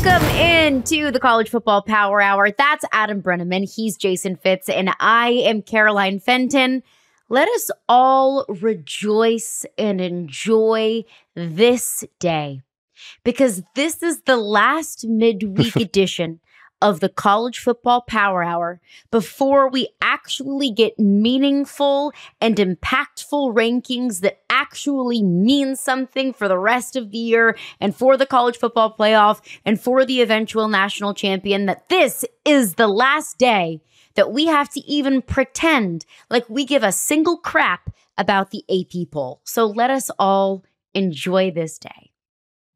Welcome into the College Football Power Hour. That's Adam Breneman. He's Jason Fitz, and I am Caroline Fenton. Let us all rejoice and enjoy this day, because this is the last midweek edition of the College Football Power Hour before we actually get meaningful and impactful rankings that actually mean something for the rest of the year and for the college football playoff and for the eventual national champion. That this is the last day that we have to even pretend like we give a single crap about the AP poll. So let us all enjoy this day.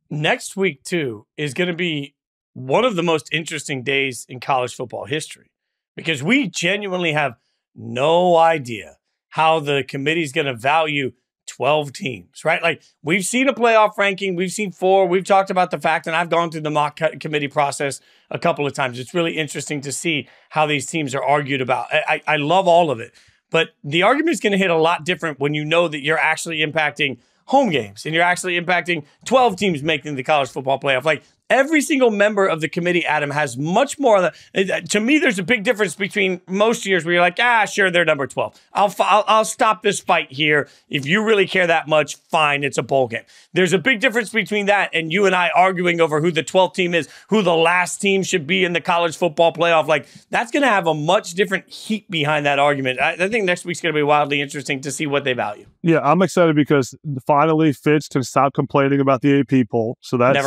Next week, too, is going to be one of the most interesting days in college football history, because we genuinely have no idea how the committee is going to value 12 teams, right? Like, we've seen a playoff ranking. We've seen 4. We've talked about the fact, and I've gone through the mock committee process a couple of times. It's really interesting to see how these teams are argued about. I love all of it, but the argument is going to hit a lot different when you know that you're actually impacting home games and you're actually impacting 12 teams making the college football playoff. Like, every single member of the committee, Adam, has much more. To me, there's a big difference between most years where you're like, sure, they're number 12. I'll stop this fight here. If you really care that much, fine, it's a bowl game. There's a big difference between that and you and I arguing over who the 12th team is, who the last team should be in the college football playoff. Like, that's going to have a much different heat behind that argument. I think next week's going to be wildly interesting to see what they value. Yeah, I'm excited because finally Fitz can stop complaining about the AP poll. So I'm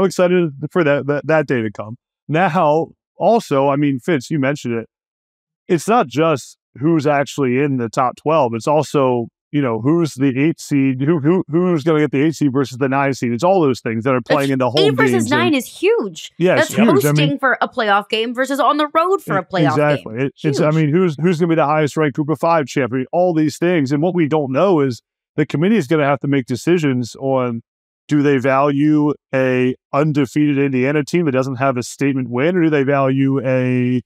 excited for that day to come. Now, also, I mean, Fitz, you mentioned it. It's not just who's actually in the top 12. It's also, who's the 8 seed, who's going to get the 8 seed versus the 9 seed. It's all those things that are playing into home 8 versus 9 is huge. Yeah, that's huge. hosting for a playoff game versus on the road for a playoff game. Exactly. Who's going to be the highest ranked Group of 5 champion? All these things. And what we don't know is the committee is going to have to make decisions on, do they value a undefeated Indiana team that doesn't have a statement win, or do they value a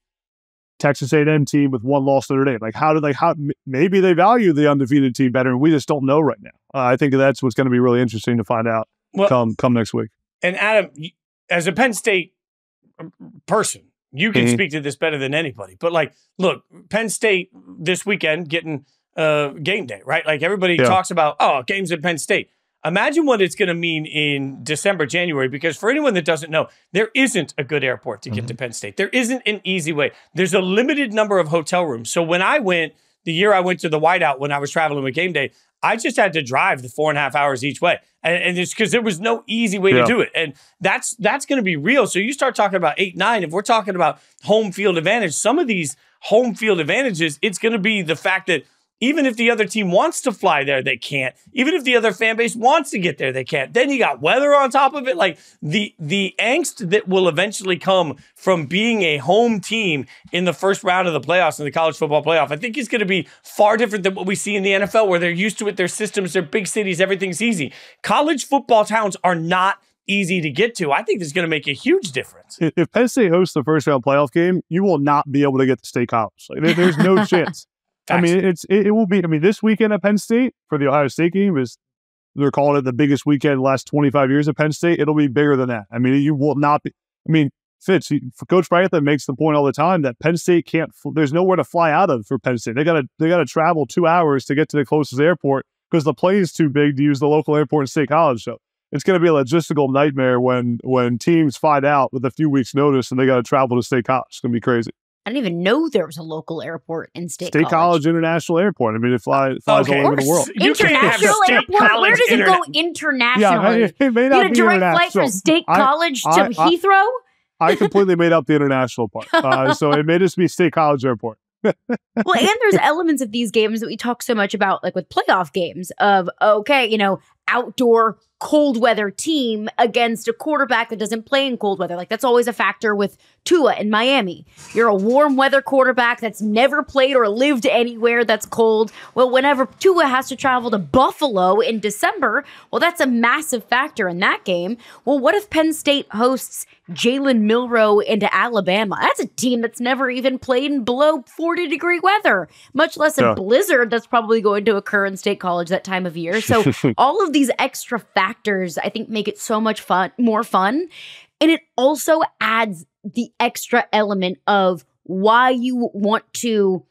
Texas A&M team with one loss Notre Dame? Like, maybe they value the undefeated team better, and we just don't know right now. I think that's what's going to be really interesting to find out come next week. And Adam, as a Penn State person, you can speak to this better than anybody. But look, Penn State this weekend getting game day, right? Like, everybody talks about, games at Penn State. Imagine what it's going to mean in December, January, because for anyone that doesn't know, there isn't a good airport to get to Penn State. There isn't an easy way. There's a limited number of hotel rooms. So when I went, the year I went to the Whiteout when I was traveling with game day, I just had to drive the 4.5 hours each way. And it's because there was no easy way to do it. And that's going to be real. So you start talking about 8, 9, if we're talking about home field advantage, some of these home field advantages, it's going to be the fact that even if the other team wants to fly there, they can't. Even if the other fan base wants to get there, they can't. Then you got weather on top of it. Like, the angst that will eventually come from being a home team in the first round of the playoffs, in the college football playoff, I think is going to be far different than what we see in the NFL, where they're used to it, their systems, their big cities, everything's easy. College football towns are not easy to get to. I think this is going to make a huge difference. If Penn State hosts the first round playoff game, you will not be able to get to State College. Like, there's no chance. I mean, it will be. I mean, this weekend at Penn State for the Ohio State game they're calling it the biggest weekend in the last 25 years at Penn State. It'll be bigger than that. I mean, you will not be. I mean, Fitz, Coach Bryant makes the point all the time that Penn State can't. There's nowhere to fly out of for Penn State. They got to travel 2 hours to get to the closest airport because the plane's too big to use the local airport in State College. So it's going to be a logistical nightmare when teams find out with a few weeks' notice and they got to travel to State College. It's going to be crazy. I didn't even know there was a local airport in State College International Airport. I mean, it flies all over the world. International airport? Where does it go internationally? Yeah, it may not you had a direct flight from State College to Heathrow? I completely made up the international part. So it may just be State College Airport. Well, and there's elements of these games that we talk so much about, like with playoff games of, outdoor cold weather team against a quarterback that doesn't play in cold weather. Like, that's always a factor with Tua in Miami. You're a warm weather quarterback that's never played or lived anywhere that's cold. Well, whenever Tua has to travel to Buffalo in December, well, that's a massive factor in that game. Well, what if Penn State hosts Jalen Milroe into Alabama? That's a team that's never even played in below 40-degree weather, much less a blizzard that's probably going to occur in State College that time of year. So all of these extra factors, I think, make it so much more fun. And it also adds the extra element of why you want to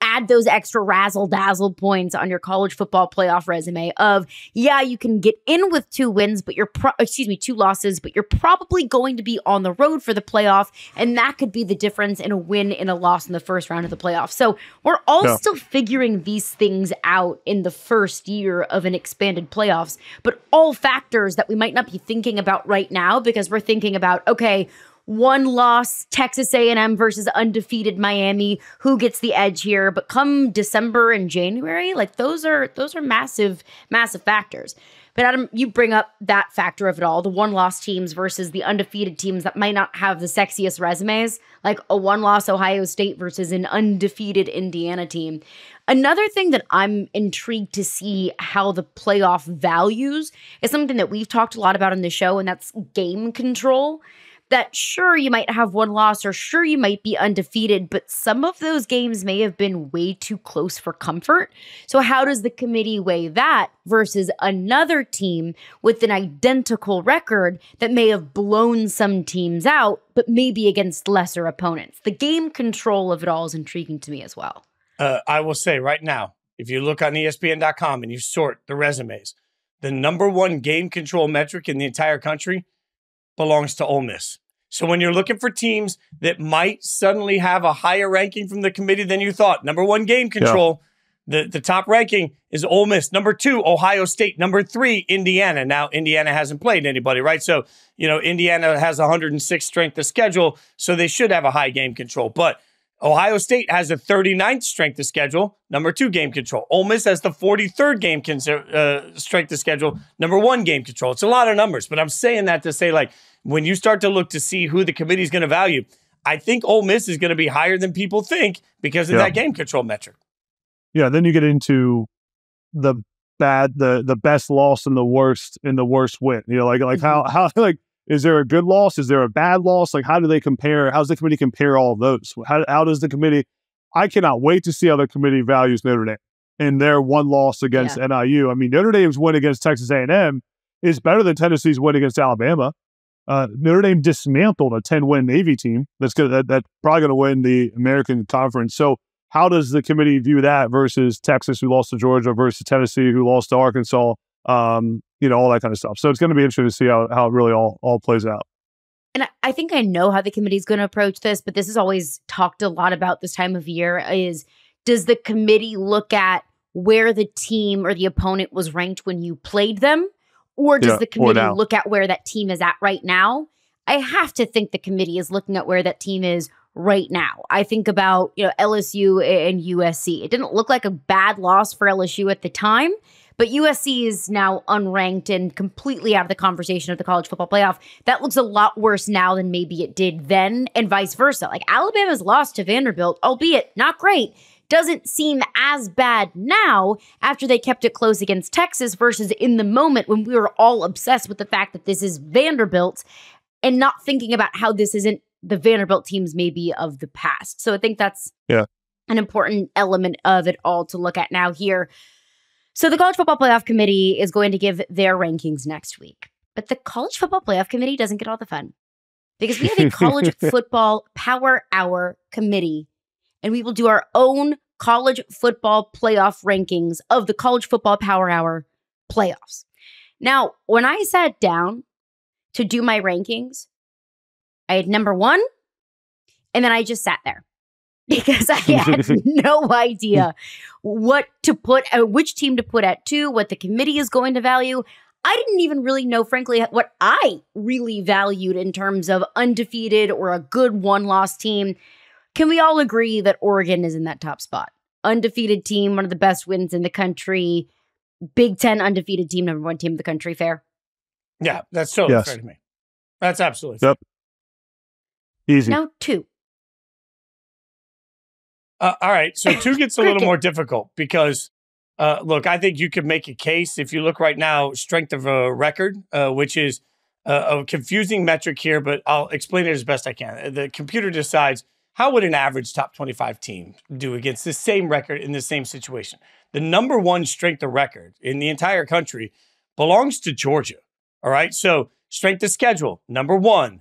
add those extra razzle-dazzle points on your college football playoff resume of, yeah, you can get in with 2 wins, but 2 losses, but you're probably going to be on the road for the playoff, and that could be the difference in a win and a loss in the first round of the playoff. So we're all still figuring these things out in the first year of an expanded playoffs, but all factors that we might not be thinking about right now because we're thinking about, okay, 1 loss, Texas A&M versus undefeated Miami. Who gets the edge here? But come December and January, like those are massive, massive factors. But Adam, you bring up that factor of it all, the 1-loss teams versus the undefeated teams that might not have the sexiest resumes, like a 1-loss Ohio State versus an undefeated Indiana team. Another thing that I'm intrigued to see how the playoff values is something that we've talked a lot about on the show, and that's game control. That sure, you might have 1 loss or sure, you might be undefeated, but some of those games may have been way too close for comfort. So how does the committee weigh that versus another team with an identical record that may have blown some teams out, but maybe against lesser opponents? The game control of it all is intriguing to me as well. I will say right now, if you look on ESPN.com and you sort the resumes, the #1 game control metric in the entire country belongs to Ole Miss. So when you're looking for teams that might suddenly have a higher ranking from the committee than you thought, #1 game control, the top ranking is Ole Miss. #2, Ohio State. #3, Indiana. Now, Indiana hasn't played anybody, right? So, Indiana has 106 strength of schedule, so they should have a high game control. But Ohio State has a 39th strength of schedule, #2 game control. Ole Miss has the 43rd strength of schedule, #1 game control. It's a lot of numbers, but I'm saying that to say, like, when you start to look to see who the committee is going to value, I think Ole Miss is going to be higher than people think because of that game control metric. Yeah, then you get into the best loss and the worst win. How is there a good loss? Is there a bad loss? Like, how do they compare? How does the committee compare all of those? How does the committee? I cannot wait to see how the committee values Notre Dame in their 1 loss against NIU. I mean, Notre Dame's win against Texas A&M is better than Tennessee's win against Alabama. Notre Dame dismantled a 10-win Navy team that's probably going to win the American Conference. So how does the committee view that versus Texas, who lost to Georgia, versus Tennessee, who lost to Arkansas? All that kind of stuff. So it's going to be interesting to see how it really all plays out. And I think I know how the committee is going to approach this, but this is always talked a lot about this time of year is, does the committee look at where the team or the opponent was ranked when you played them? Or does the committee look at where that team is at right now? I have to think the committee is looking at where that team is right now. I think about, LSU and USC. It didn't look like a bad loss for LSU at the time, but USC is now unranked and completely out of the conversation of the college football playoff. That looks a lot worse now than maybe it did then, and vice versa. Like, Alabama's loss to Vanderbilt, albeit not great, doesn't seem as bad now after they kept it close against Texas versus in the moment when we were all obsessed with the fact that this is Vanderbilt and not thinking about how this isn't the Vanderbilt teams maybe of the past. So I think that's an important element of it all to look at now here. So the College Football Playoff Committee is going to give their rankings next week. But the College Football Playoff Committee doesn't get all the fun because we have a College Football Power Hour Committee, and we will do our own college football playoff rankings of the College Football Power Hour playoffs. Now, when I sat down to do my rankings, I had #1, and then I just sat there because I had no idea what to put, which team to put at 2, what the committee is going to value. I didn't even really know, frankly, what I really valued in terms of undefeated or a good 1-loss team. Can we all agree that Oregon is in that top spot? Undefeated team, one of the best wins in the country. Big Ten undefeated team, #1 team in the country. Fair? Yeah, that's totally fair to me. That's absolutely fair. Yep. Easy. Now 2. All right, so 2 gets a little more difficult because, look, I think you could make a case if you look right now, strength of a record, which is a confusing metric here, but I'll explain it as best I can. The computer decides how would an average top 25 team do against the same record in the same situation. The #1 strength of record in the entire country belongs to Georgia. All right. So strength of schedule, number 1,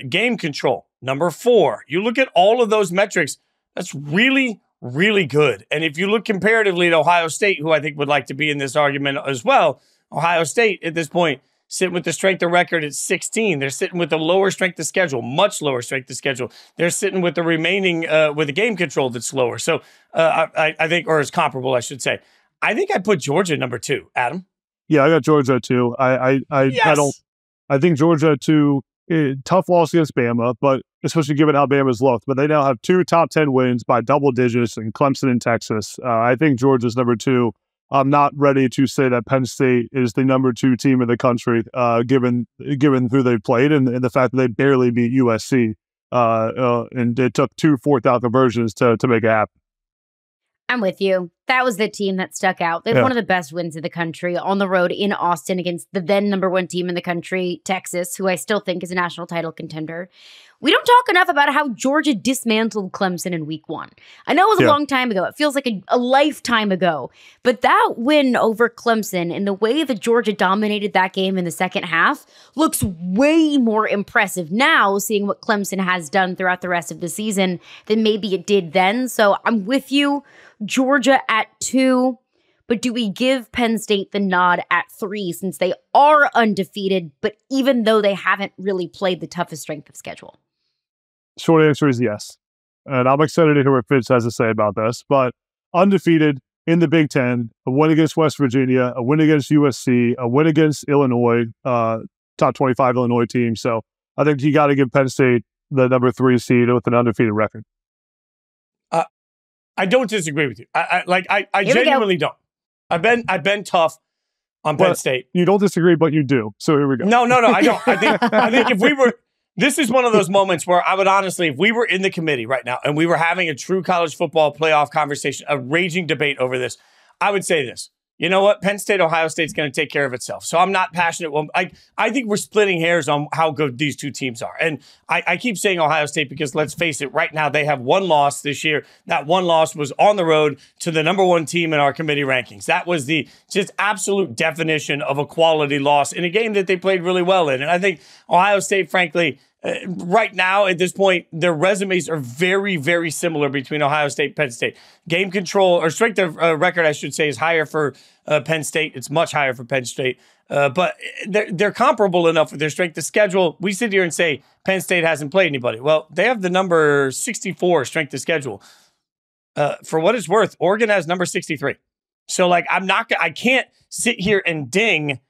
game control, number 4. You look at all of those metrics, that's really, really good. And if you look comparatively to Ohio State, who I think would like to be in this argument as well, Ohio State at this point sitting with the strength of record at 16. They're sitting with a lower strength of schedule, much lower strength of schedule. They're sitting with the remaining, with the game control that's lower. So I think, or is comparable, I should say. I think I put Georgia number 2. Adam? Yeah, I got Georgia too. I think Georgia too. Tough loss against Bama, but especially given how Bama's looked. But they now have 2 top 10 wins by double digits in Clemson and Texas. I think Georgia's number 2. I'm not ready to say that Penn State is the number 2 team in the country, given who they played and the fact that they barely beat USC, and it took 2 fourth-down conversions to make it happen. I'm with you. That was the team that stuck out. They have one of the best wins of the country on the road in Austin against the then number 1 team in the country, Texas, who I still think is a national title contender. We don't talk enough about how Georgia dismantled Clemson in week 1. I know it was a long time ago. It feels like a lifetime ago. But that win over Clemson and the way that Georgia dominated that game in the second half looks way more impressive now, seeing what Clemson has done throughout the rest of the season than maybe it did then. So I'm with you. Georgia at 2. But do we give Penn State the nod at 3 since they are undefeated, but even though they haven't really played the toughest strength of schedule? Short answer is yes. And I'm excited to hear what Fitz has to say about this. But undefeated in the Big Ten, a win against West Virginia, a win against USC, a win against Illinois, top 25 Illinois team. So I think you got to give Penn State the number 3 seed with an undefeated record. I don't disagree with you. I genuinely don't. I've been tough on Penn State. You don't disagree, but you do. So here we go. No, I don't. I think if we were, this is one of those moments where I would honestly, if we were in the committee right now and we were having a true college football playoff conversation, a raging debate over this, I would say this. You know what? Penn State, Ohio State's going to take care of itself. So I'm not passionate. Well, I think we're splitting hairs on how good these 2 teams are. And I keep saying Ohio State because let's face it, right now they have 1 loss this year. That 1 loss was on the road to the number 1 team in our committee rankings. That was the just absolute definition of a quality loss in a game that they played really well in. And I think Ohio State, frankly, right now, at this point, their resumes are very, very similar between Ohio State and Penn State. Game control, or strength of record, I should say, is higher for Penn State. It's much higher for Penn State. But they're comparable enough with their strength of schedule. We sit here and say Penn State hasn't played anybody. Well, they have the number 64 strength of schedule. For what it's worth, Oregon has number 63. So, I can't sit here and ding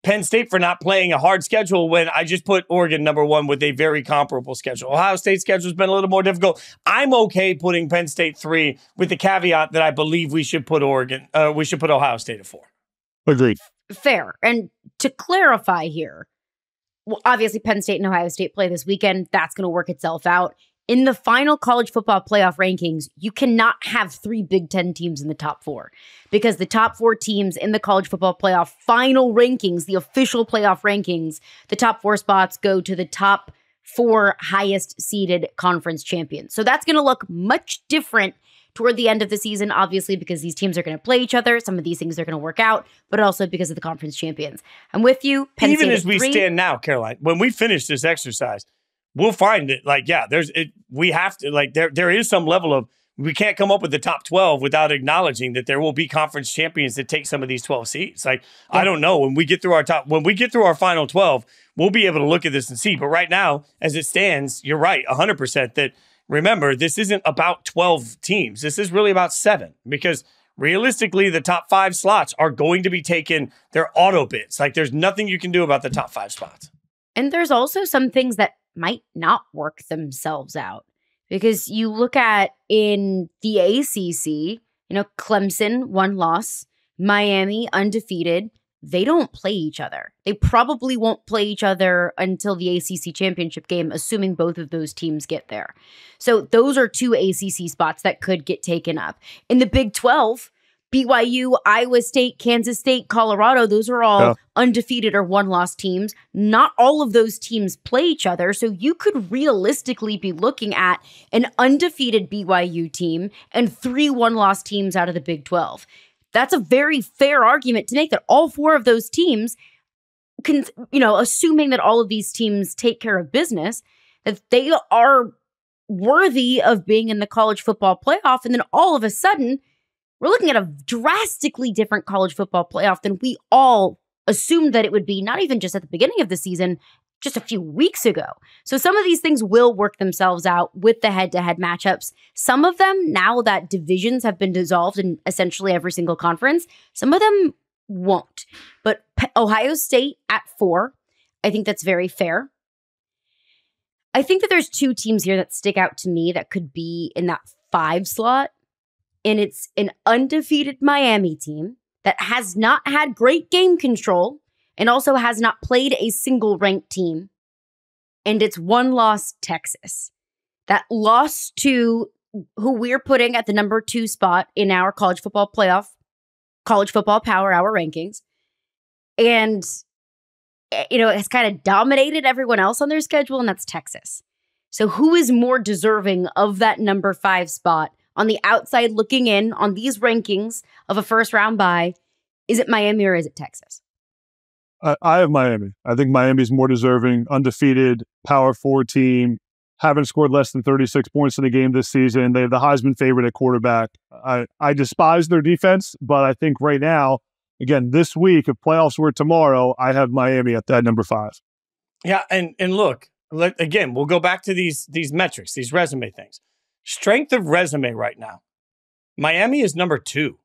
Penn State for not playing a hard schedule when I just put Oregon number 1 with a very comparable schedule. Ohio State's schedule has been a little more difficult. I'm okay putting Penn State 3 with the caveat that I believe we should put Ohio State at 4. Agreed. Fair. And to clarify here, well, obviously Penn State and Ohio State play this weekend. That's going to work itself out. In the final college football playoff rankings, you cannot have 3 Big Ten teams in the top 4 because the top 4 teams in the college football playoff final rankings, the official playoff rankings, the top 4 spots go to the top 4 highest seeded conference champions. So that's going to look much different toward the end of the season, obviously, because these teams are going to play each other. Some of these things are going to work out, but also because of the conference champions. I'm with you. Penn Even State as we stand now, Caroline, when we finish this exercise, we'll find it we have to, there is some level of, we can't come up with the top 12 without acknowledging that there will be conference champions that take some of these 12 seats. I don't know, when we get through our final 12, we'll be able to look at this and see. But right now, as it stands, you're right, 100% that, remember, this isn't about 12 teams. This is really about 7 because realistically, the top 5 slots are going to be taken. They're auto bids. There's nothing you can do about the top 5 spots. And there's also some things that might not work themselves out because you look at in the ACC, Clemson, 1 loss, Miami, undefeated. They don't play each other. They probably won't play each other until the ACC championship game, assuming both of those teams get there. So those are 2 ACC spots that could get taken up. In the Big 12, BYU, Iowa State, Kansas State, Colorado, those are all undefeated or 1-loss teams. Not all of those teams play each other. So you could realistically be looking at an undefeated BYU team and 3 1-loss teams out of the Big 12. that's a very fair argument to make that all four of those teams can, assuming that all of these teams take care of business, that they are worthy of being in the college football playoff. And then all of a sudden, we're looking at a drastically different college football playoff than we all assumed that it would be, not even just at the beginning of the season, just a few weeks ago. So some of these things will work themselves out with the head-to-head matchups. Some of them, now that divisions have been dissolved in essentially every single conference, some of them won't. But Ohio State at 4, I think that's very fair. I think that there's 2 teams here that stick out to me that could be in that 5 slot. And it's an undefeated Miami team that has not had great game control and also has not played a single ranked team. And it's one loss, Texas. That lost to who we're putting at the number 2 spot in our college football playoff, college football power hour rankings. And, has kind of dominated everyone else on their schedule, and that's Texas. So who is more deserving of that number 5 spot on the outside looking in on these rankings of a first round bye? Is it Miami or is it Texas? I have Miami. I think Miami's more deserving, undefeated, Power 4 team, haven't scored less than 36 points in a game this season. They have the Heisman favorite at quarterback. I despise their defense, but I think right now, again, this week, if playoffs were tomorrow, I have Miami at that number 5. Yeah, and look, again, we'll go back to these metrics, these resume things. Strength of resume right now. Miami is number 2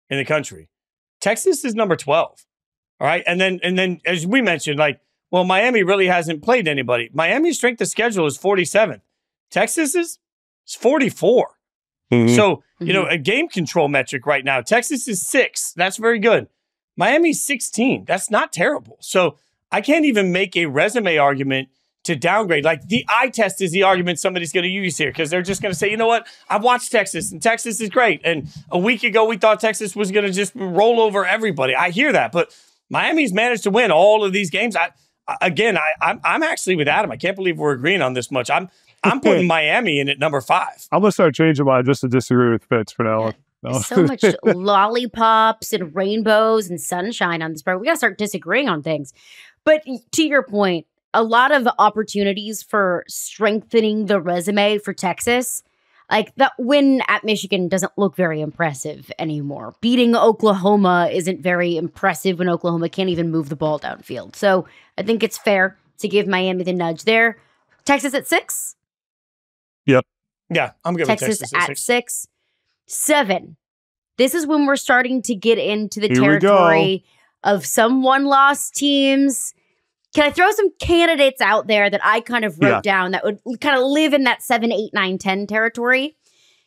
in the country. Texas is number 12. All right. And then as we mentioned, Miami really hasn't played anybody. Miami's strength of schedule is 47th. Texas is 44. Mm-hmm. So, a game control metric right now. Texas is 6. That's very good. Miami's 16. That's not terrible. So I can't even make a resume argument to downgrade. Like the eye test is the argument somebody's going to use here because they're just going to say, you know what? I've watched Texas and Texas is great. And a week ago, we thought Texas was going to just roll over everybody. I hear that, but Miami's managed to win all of these games. I'm actually with Adam. I can't believe we're agreeing on this much. I'm putting Miami in at number 5. I'm going to start changing mine just to disagree with Fitz for now. No. So much lollipops and rainbows and sunshine on this part. We got to start disagreeing on things. But to your point, a lot of opportunities for strengthening the resume for Texas. Like that win at Michigan doesn't look very impressive anymore. Beating Oklahoma isn't very impressive when Oklahoma can't even move the ball downfield. So I think it's fair to give Miami the nudge there. Texas at 6? Yep. Yeah, I'm good with Texas at 6. 7. This is when we're starting to get into the territory of some one-loss teams. Can I throw some candidates out there that I kind of wrote down that would kind of live in that 7, 8, 9, 10 territory?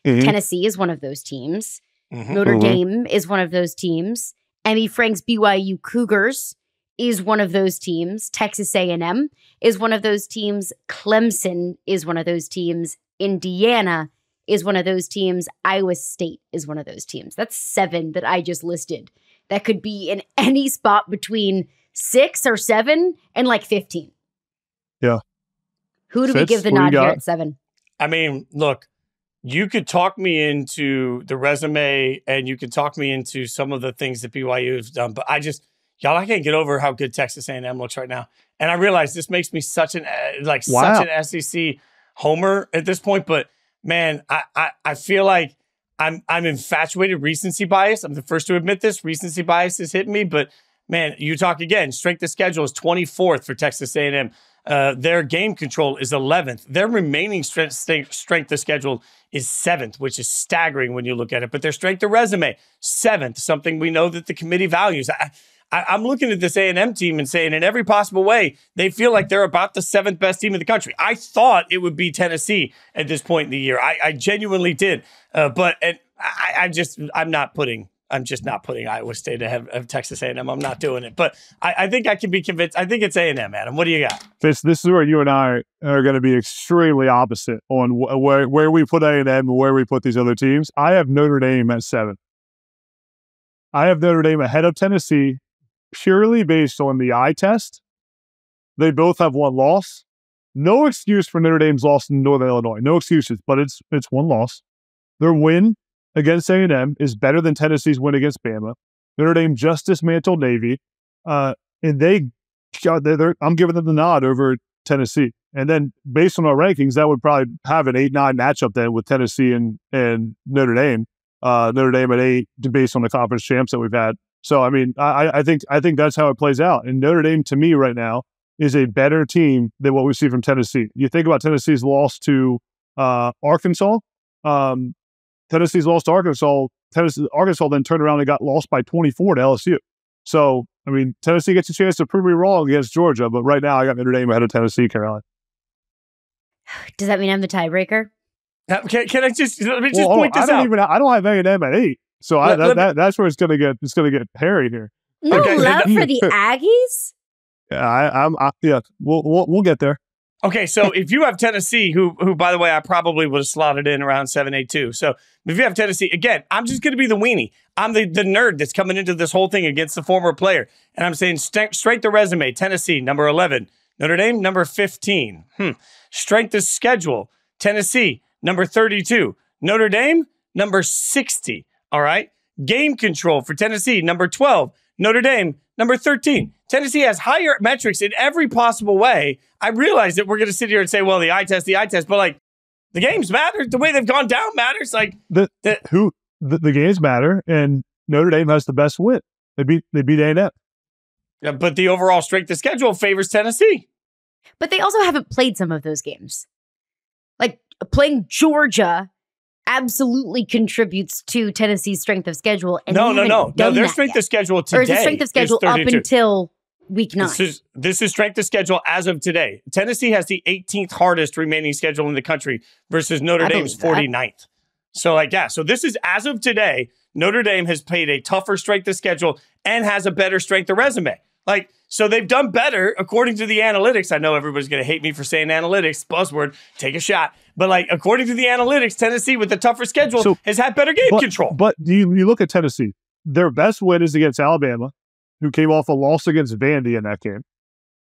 Mm-hmm. Tennessee is one of those teams. Mm-hmm. Notre Dame is one of those teams. Emmy Frank's BYU Cougars is one of those teams. Texas A&M is one of those teams. Clemson is one of those teams. Indiana is one of those teams. Iowa State is one of those teams. That's 7 that I just listed. That could be in any spot between 6 or 7 and 15. Yeah. Who do we give the nod here at 7? I mean, look, you could talk me into the resume and you could talk me into some of the things that BYU has done, but I can't get over how good Texas A&M looks right now. And I realize this makes me such an SEC homer at this point, but man, I feel like I'm infatuated recency bias. I'm the first to admit this. Recency bias is hitting me, but man, you talk again. Strength of schedule is 24th for Texas A&M. Their game control is 11th. Their remaining strength of schedule is 7th, which is staggering when you look at it. But their strength of resume, 7th, something we know that the committee values. I'm looking at this A&M team and saying in every possible way, they feel like they're about the 7th best team in the country. I thought it would be Tennessee at this point in the year. I genuinely did. But I'm just not putting Iowa State ahead of Texas A&M. I'm not doing it. But I think I can be convinced. I think it's A&M, Adam. What do you got? This is where you and I are going to be extremely opposite on where we put A&M and where we put these other teams. I have Notre Dame at 7. I have Notre Dame ahead of Tennessee purely based on the eye test. They both have one loss. No excuse for Notre Dame's loss in Northern Illinois. No excuses, but it's one loss. Their win against A&M is better than Tennessee's win against Bama. Notre Dame just dismantled Navy, and I'm giving them the nod over Tennessee. And then based on our rankings, that would probably have an 8-9 matchup then with Tennessee and Notre Dame. Notre Dame at 8 based on the conference champs that we've had. So, I mean, I think that's how it plays out. And Notre Dame, to me right now, is a better team than what we see from Tennessee. You think about Tennessee's loss to Arkansas. Tennessee's lost to Arkansas. Arkansas then turned around and got lost by 24 to LSU. So, I mean, Tennessee gets a chance to prove me wrong against Georgia, but right now I got Notre Dame ahead of Tennessee, Caroline. Does that mean I'm the tiebreaker? Can I just point this out? I don't have A&M at 8, so that's where it's gonna get hairy here. No love for the Aggies. Yeah, we'll get there. Okay, so if you have Tennessee, who by the way I probably would have slotted in around 7-8 too. So if you have Tennessee, again, I'm just going to be the weenie. I'm the nerd that's coming into this whole thing against the former player, and I'm saying straight the resume. Tennessee number 11, Notre Dame number 15. Strength of schedule. Tennessee number 32, Notre Dame number 60. All right, game control for Tennessee number 12, Notre Dame number 13. Tennessee has higher metrics in every possible way. I realize that we're going to sit here and say, well, the eye test, but like the games matter. The way they've gone down matters. Like the games matter, and Notre Dame has the best win. They beat A&M. Yeah, but the overall strength of schedule favors Tennessee. But they also haven't played some of those games. Like playing Georgia absolutely contributes to Tennessee's strength of schedule. And no. Their strength of schedule today. Or is the strength of schedule up until week 9? This is strength of schedule as of today. Tennessee has the 18th hardest remaining schedule in the country versus Notre Dame's 49th. So so this is as of today. Notre Dame has played a tougher strength of schedule and has a better strength of resume. So they've done better according to the analytics. I know everybody's going to hate me for saying analytics, buzzword, take a shot. But according to the analytics, Tennessee with the tougher schedule has had better game control. But you look at Tennessee, their best win is against Alabama, who came off a loss against Vandy in that game.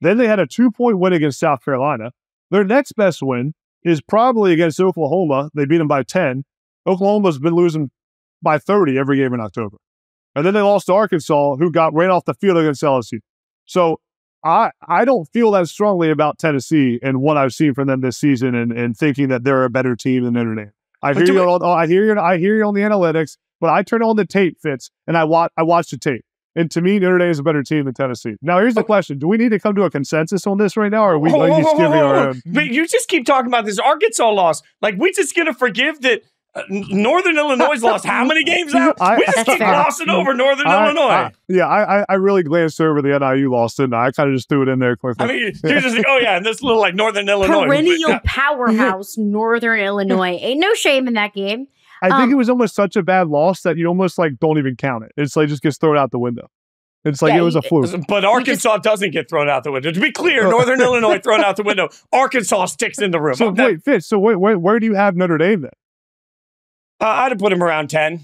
Then they had a 2-point win against South Carolina. Their next best win is probably against Oklahoma. They beat them by 10. Oklahoma's been losing by 30 every game in October. And then they lost to Arkansas, who got ran off the field against LSU. So I don't feel that strongly about Tennessee and what I've seen from them this season and thinking that they're a better team than Notre Dame. I hear you on the analytics, but I turn on the tape, Fitz, and I watch the tape. And to me, Notre Dame is a better team than Tennessee. Now, here's the question. Do we need to come to a consensus on this right now, or are we just giving our own? But you just keep talking about this Arkansas loss. We just going to forgive that Northern Illinois lost how many games out? We just keep glossing over Northern Illinois. I really glanced over the NIU loss, didn't I? I kind of just threw it in there quickly. I mean, you're just and this little Northern Illinois. Perennial powerhouse, Northern Illinois. Ain't no shame in that game. I think it was almost such a bad loss that you almost don't even count it. It's just gets thrown out the window. It's it was a fluke. But Arkansas doesn't get thrown out the window. To be clear, Northern Illinois thrown out the window. Arkansas sticks in the room. So Fitz, where do you have Notre Dame then? I'd have put him around 10,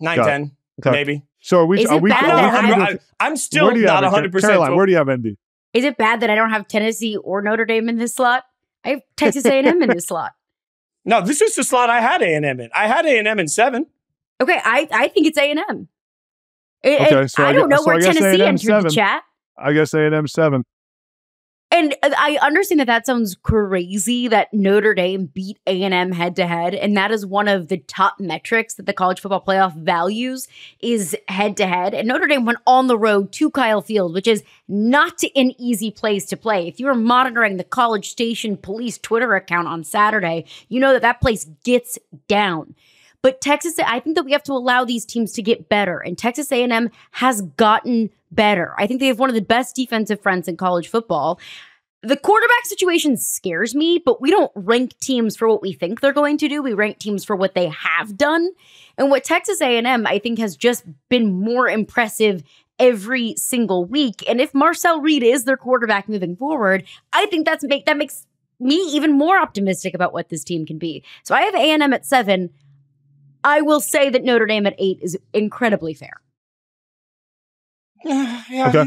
9, 10, maybe. So are we? I'm still not 100%. Caroline, where do you have ND? Is it bad that I don't have Tennessee or Notre Dame in this slot? I have Texas A&M in this slot. No, this is the slot I had A&M in. I had A&M in 7. Okay, I think it's A&M. So I don't know where Tennessee entered the chat. I guess A&M 7. And I understand that sounds crazy that Notre Dame beat A&M head-to-head, and that is one of the top metrics that the college football playoff values is head-to-head. And Notre Dame went on the road to Kyle Field, which is not an easy place to play. If you were monitoring the College Station Police Twitter account on Saturday, you know that place gets down. But Texas, I think that we have to allow these teams to get better, and Texas A&M has gotten better. I think they have one of the best defensive fronts in college football. The quarterback situation scares me, but we don't rank teams for what we think they're going to do. We rank teams for what they have done. And what Texas A&M, I think, has just been more impressive every single week. And if Marcel Reed is their quarterback moving forward, I think that makes me even more optimistic about what this team can be. So I have A&M at 7. I will say that Notre Dame at 8 is incredibly fair. Okay.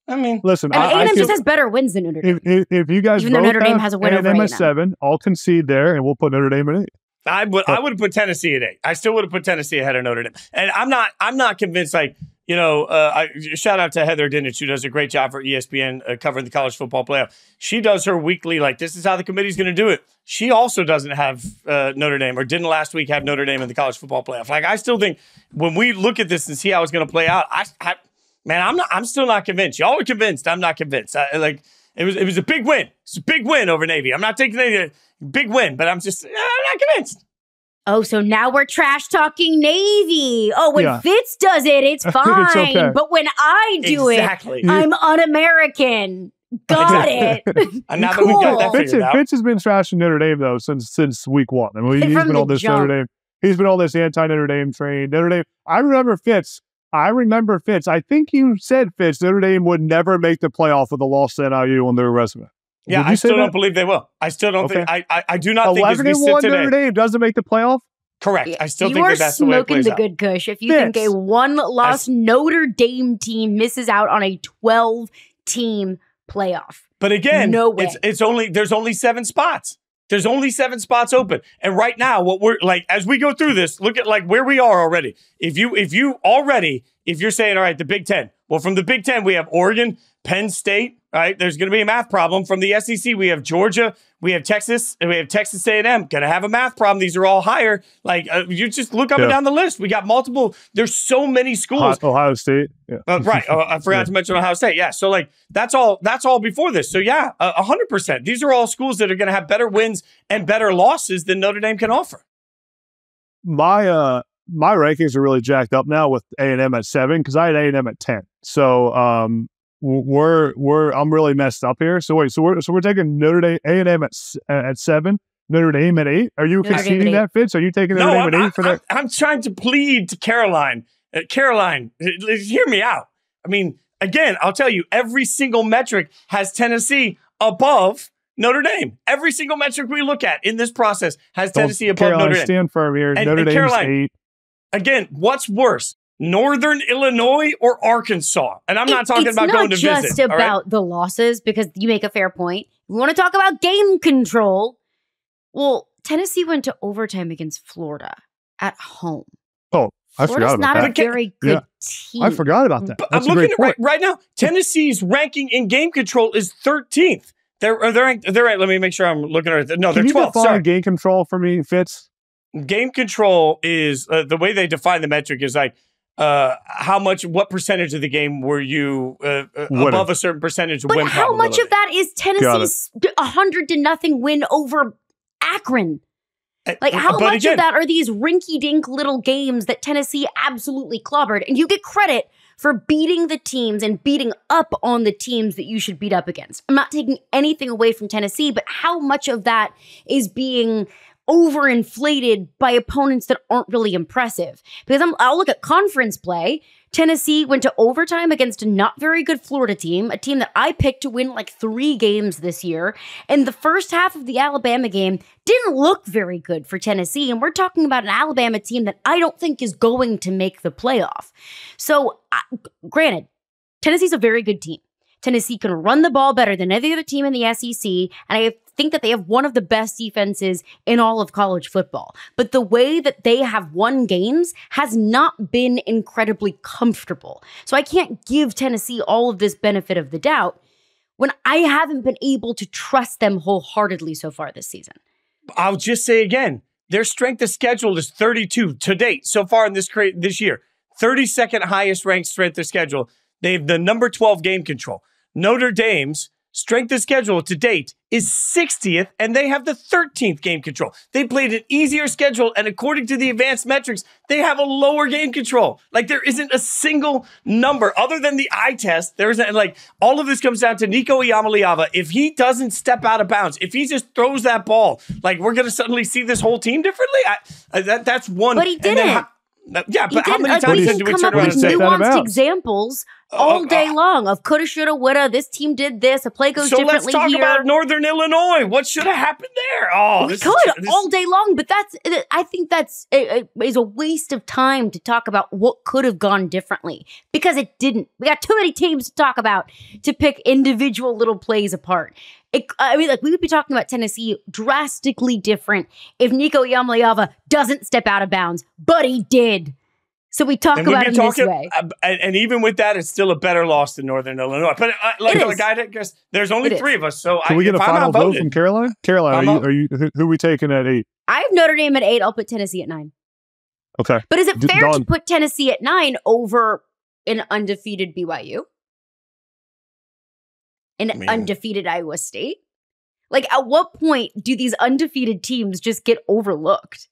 I mean, listen, and A&M just has better wins than Notre Dame. If you guys even though Notre Dame has a win over A&M at 7, I'll concede there, and we'll put Notre Dame at 8. I would have put Tennessee at 8. I still would have put Tennessee ahead of Notre Dame. And I'm not convinced, like, shout out to Heather Dinich, who does a great job for ESPN covering the college football playoff. She does her weekly, like, this is how the committee's going to do it. She also doesn't have Notre Dame, or didn't last week have Notre Dame in the college football playoff. Like, I still think when we look at this and see how it's going to play out, I'm still not convinced. Y'all are convinced. I'm not convinced. It was a big win. It's a big win over Navy. I'm not taking a big win, but I'm not convinced. Oh, so now we're trash talking Navy. Oh, when Fitz does it, it's fine. It's okay. But when I do it, I'm un-American. Got it. And now that we've got that figured out. Fitz has been trashing Notre Dame, though, since week 1. I mean, he's been on this Notre Dame. He's been on this anti-Notre Dame train. Notre Dame. I remember Fitz. I think you said, Fitz, Notre Dame would never make the playoff with a loss to NIU on their resume. Yeah, I still don't believe they will. I still don't think. I do not think as we sit 11-1 today. Notre Dame doesn't make the playoff? Correct. I still think that's the way it plays out. You are smoking the good kush if you think a one-loss Notre Dame team misses out on a 12-team playoff. But again, no way. There's only 7 spots. There's only 7 spots open. And right now, what we're like, as we go through this, look at like where we are already. If you're saying, all right, the Big Ten. Well, from the Big Ten, we have Oregon, Penn State, right? There's going to be a math problem. From the SEC, we have Georgia, we have Texas, and we have Texas A&M. Going to have a math problem. These are all higher. Like, you just look up and down the list. We got multiple. There's so many schools. Ohio State. Yeah. Right. I forgot to mention Ohio State. Yeah. So, like, that's all before this. So, yeah, 100%. These are all schools that are going to have better wins and better losses than Notre Dame can offer. My rankings are really jacked up now with A&M at 7 because I had A&M at 10. So I'm really messed up here. So we're taking Notre Dame A&M at 7, Notre Dame at 8. Are you conceding that, Fitz? Are you taking Notre Dame at 8 for that? I'm trying to plead to Caroline. Caroline, hear me out. I mean, again, I'll tell you, every single metric has Tennessee above Notre Dame. Every single metric we look at in this process has Tennessee above Caroline, Notre Dame. Stand firm here. Notre Dame's 8. Again, what's worse, Northern Illinois or Arkansas? And I'm not talking about going to visit. It's not just about the losses, because you make a fair point. We want to talk about game control. Well, Tennessee went to overtime against Florida at home. Oh, I forgot about that. Florida's not a very good team. I forgot about that. But I'm looking at right now. Tennessee's ranking in game control is 13th. They're ranked. Let me make sure I'm looking at it. No, they're 12th. Can you define game control for me, Fitz? Game control is the way they define the metric is like what percentage of the game were you above a certain percentage but win how much of that is Tennessee's 100-0 win over Akron? Like, how much of that are these rinky-dink little games that Tennessee absolutely clobbered? And you get credit for beating the teams and beating up on the teams that you should beat up against. I'm not taking anything away from Tennessee, but how much of that is being overinflated by opponents that aren't really impressive? Because I'll look at conference play. Tennessee went to overtime against a not very good Florida team, a team that I picked to win like 3 games this year. And the first half of the Alabama game didn't look very good for Tennessee. And we're talking about an Alabama team that I don't think is going to make the playoff. So, granted, Tennessee's a very good team. Tennessee can run the ball better than any other team in the SEC, and I think that they have one of the best defenses in all of college football. But the way that they have won games has not been incredibly comfortable. So I can't give Tennessee all of this benefit of the doubt when I haven't been able to trust them wholeheartedly so far this season. I'll just say again, their strength of schedule is 32 to date so far in this year. 32nd highest ranked strength of schedule. They have the number 12 game control. Notre Dame's strength of schedule to date is 60th, and they have the 13th game control. They played an easier schedule, and according to the advanced metrics, they have a lower game control. Like, there isn't a single number other than the eye test. There isn't, like, all of this comes down to Nico Iamaleava. If he doesn't step out of bounds, if he just throws that ball, like, we're going to suddenly see this whole team differently. That's one. But he didn't. Yeah, but how many times do we turn around and say nuanced examples all day long of coulda, shoulda, woulda. This team did this. A play goes differently here. So let's talk about Northern Illinois. What should have happened there? Oh, we could all day long, but I think that's is a waste of time to talk about what could have gone differently because it didn't. We got too many teams to talk about to pick individual little plays apart. We would be talking about Tennessee drastically different if Nico Yamaliava doesn't step out of bounds, but he did. So we talk about it this way. And even with that, it's still a better loss than Northern Illinois. But I guess there's only three of us. So can we get a final vote from Caroline? Caroline, who are we taking at 8? I have Notre Dame at 8. I'll put Tennessee at 9. Okay. But is it fair to put Tennessee at 9 over an undefeated BYU? Undefeated Iowa State? Like, at what point do these undefeated teams just get overlooked?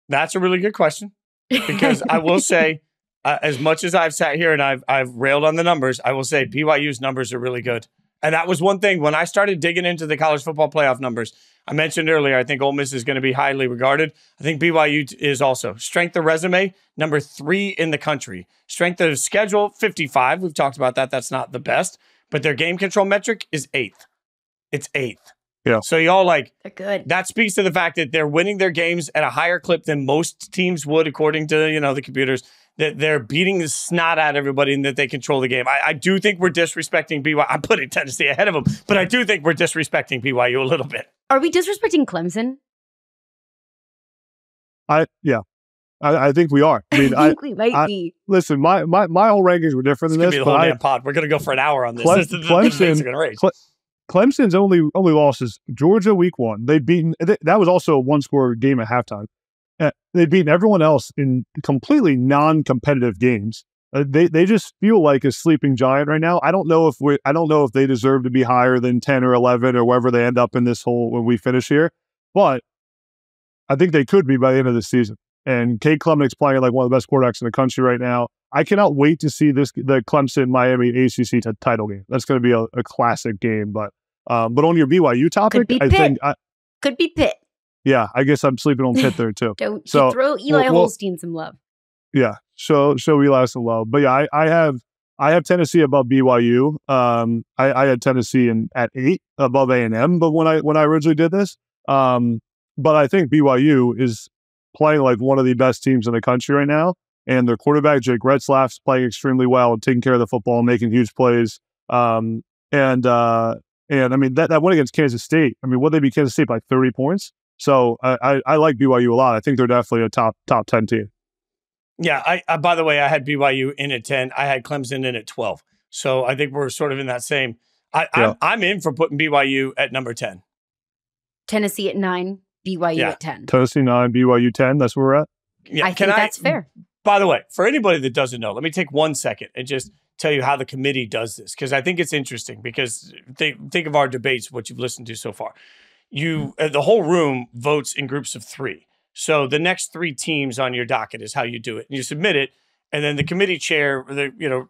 That's a really good question because I will say, as much as I've sat here and I've railed on the numbers, I will say BYU's numbers are really good. And that was one thing when I started digging into the college football playoff numbers. I mentioned earlier, I think Ole Miss is going to be highly regarded. I think BYU is also. Strength of resume, number 3 in the country. Strength of schedule, 55. We've talked about that. That's not the best. But their game control metric is 8th. It's 8th. Yeah. So y'all they're good. That speaks to the fact that they're winning their games at a higher clip than most teams would, according to the computers. That they're beating the snot out of everybody and that they control the game. I do think we're disrespecting BYU. I'm putting Tennessee ahead of them, but I do think we're disrespecting BYU a little bit. Are we disrespecting Clemson? I think we are. I mean, I think we might be. Listen, my whole rankings were different than this. Be the whole damn pod. We're going to go for an hour on this. Clemson's only losses, Georgia week 1. They've beaten, that was also a one-score game at halftime. They've beaten everyone else in completely non-competitive games. They just feel like a sleeping giant right now. I don't know if they deserve to be higher than 10 or 11 or wherever they end up in this hole when we finish here. But I think they could be by the end of the season. And Cade Klubnik's playing like one of the best quarterbacks in the country right now. I cannot wait to see the Clemson-Miami ACC title game. That's going to be a classic game. But on your BYU topic, Could be Pitt. Yeah, I guess I'm sleeping on Pitt there too. Throw Eli Holstein some love. Yeah, show Eli some love. But yeah, I have Tennessee above BYU. I had Tennessee at 8 above A&M. But when I originally did this, but I think BYU is playing like one of the best teams in the country right now. And their quarterback, Jake Retzlaff's playing extremely well and taking care of the football and making huge plays. And I mean, that went against Kansas State. I mean, would they beat Kansas State by 30 points? So I like BYU a lot. I think they're definitely a top 10 team. Yeah. I by the way, I had BYU in at 10. I had Clemson in at 12. So I think we're sort of in that same. I'm in for putting BYU at number 10. Tennessee at 9. BYU at 10. Tennessee 9, BYU 10. That's where we're at. Yeah, I think that's fair. By the way, for anybody that doesn't know, let me take 1 second and just tell you how the committee does this, because I think it's interesting. Because think of our debates, what you've listened to so far. The whole room votes in groups of 3. So the next 3 teams on your docket is how you do it. And you submit it, and then the committee chair,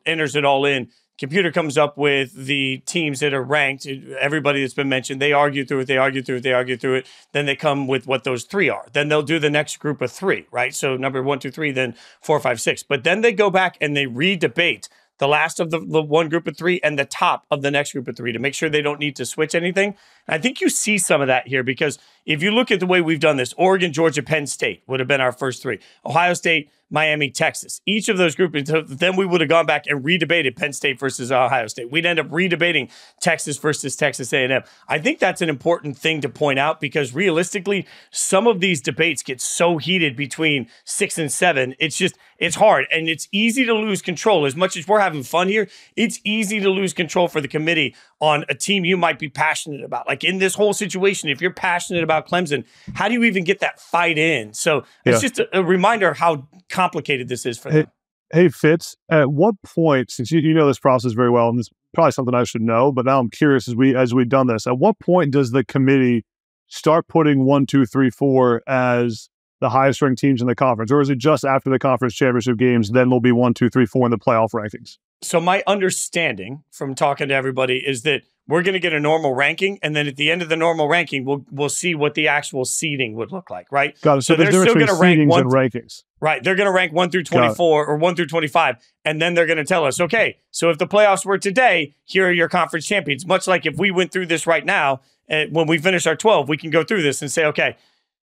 enters it all in. Computer comes up with the teams that are ranked, everybody that's been mentioned. They argue through it. Then they come with what those 3 are. Then they'll do the next group of 3, right? So number 1, 2, 3, then 4, 5, 6. But then they go back and they re-debate the last of the one group of 3 and the top of the next group of 3 to make sure they don't need to switch anything. And I think you see some of that here because if you look at the way we've done this, Oregon, Georgia, Penn State would have been our first 3. Ohio State, Miami, Texas. Each of those groups, then we would have gone back and redebated Penn State versus Ohio State. We'd end up redebating Texas versus Texas A&M. I think that's an important thing to point out because realistically, some of these debates get so heated between 6 and 7. It's hard and it's easy to lose control. As much as we're having fun here, it's easy to lose control for the committee on a team you might be passionate about. Like in this whole situation, if you're passionate about Clemson, how do you even get that fight in? So it's just a reminder of how complicated this is for them. Hey, Fitz, at what point, since you know this process very well, and this is probably something I should know, but now I'm curious as we've done this, at what point does the committee start putting 1, 2, 3, 4 as the highest ranked teams in the conference? Or is it just after the conference championship games, then there'll be 1, 2, 3, 4 in the playoff rankings? So my understanding from talking to everybody is that we're going to get a normal ranking, and then at the end of the normal ranking, we'll see what the actual seeding would look like, right? Got it. So they're still going to rank rankings. Right. They're going to rank 1 through 24 or 1 through 25. And then they're going to tell us, okay, so if the playoffs were today, here are your conference champions. Much like if we went through this right now, when we finish our 12, we can go through this and say, okay,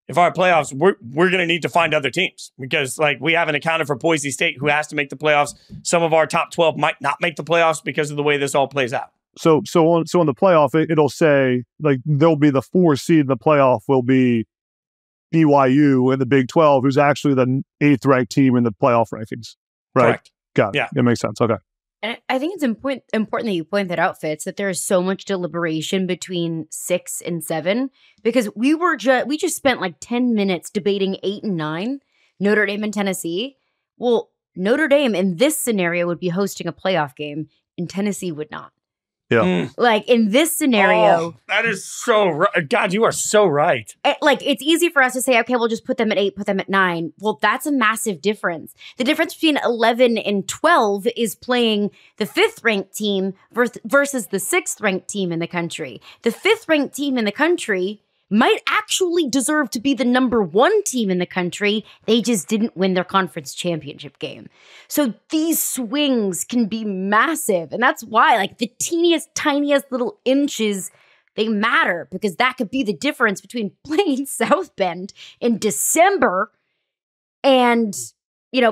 if our playoffs, we're going to need to find other teams because like we haven't accounted for Boise State, who has to make the playoffs. Some of our top 12 might not make the playoffs because of the way this all plays out. So on the playoff, it'll say like there'll be the 4 seed in the playoff will be BYU in the Big 12, who's actually the 8th ranked team in the playoff rankings. Right? Correct. Got it. Yeah, it makes sense. Okay. And I think it's important that you point that out, Fitz, that there is so much deliberation between 6 and 7 because we just spent like 10 minutes debating 8 and 9, Notre Dame and Tennessee. Well, Notre Dame in this scenario would be hosting a playoff game, and Tennessee would not. Yeah. Like in this scenario. That is so right. God, you are so right. Like it's easy for us to say, okay, we'll just put them at 8, put them at 9. Well, that's a massive difference. The difference between 11 and 12 is playing the 5th ranked team versus the 6th ranked team in the country. The 5th ranked team in the country might actually deserve to be the number 1 team in the country. They just didn't win their conference championship game. So these swings can be massive. And that's why like the teeniest, tiniest little inches, they matter because that could be the difference between playing South Bend in December and,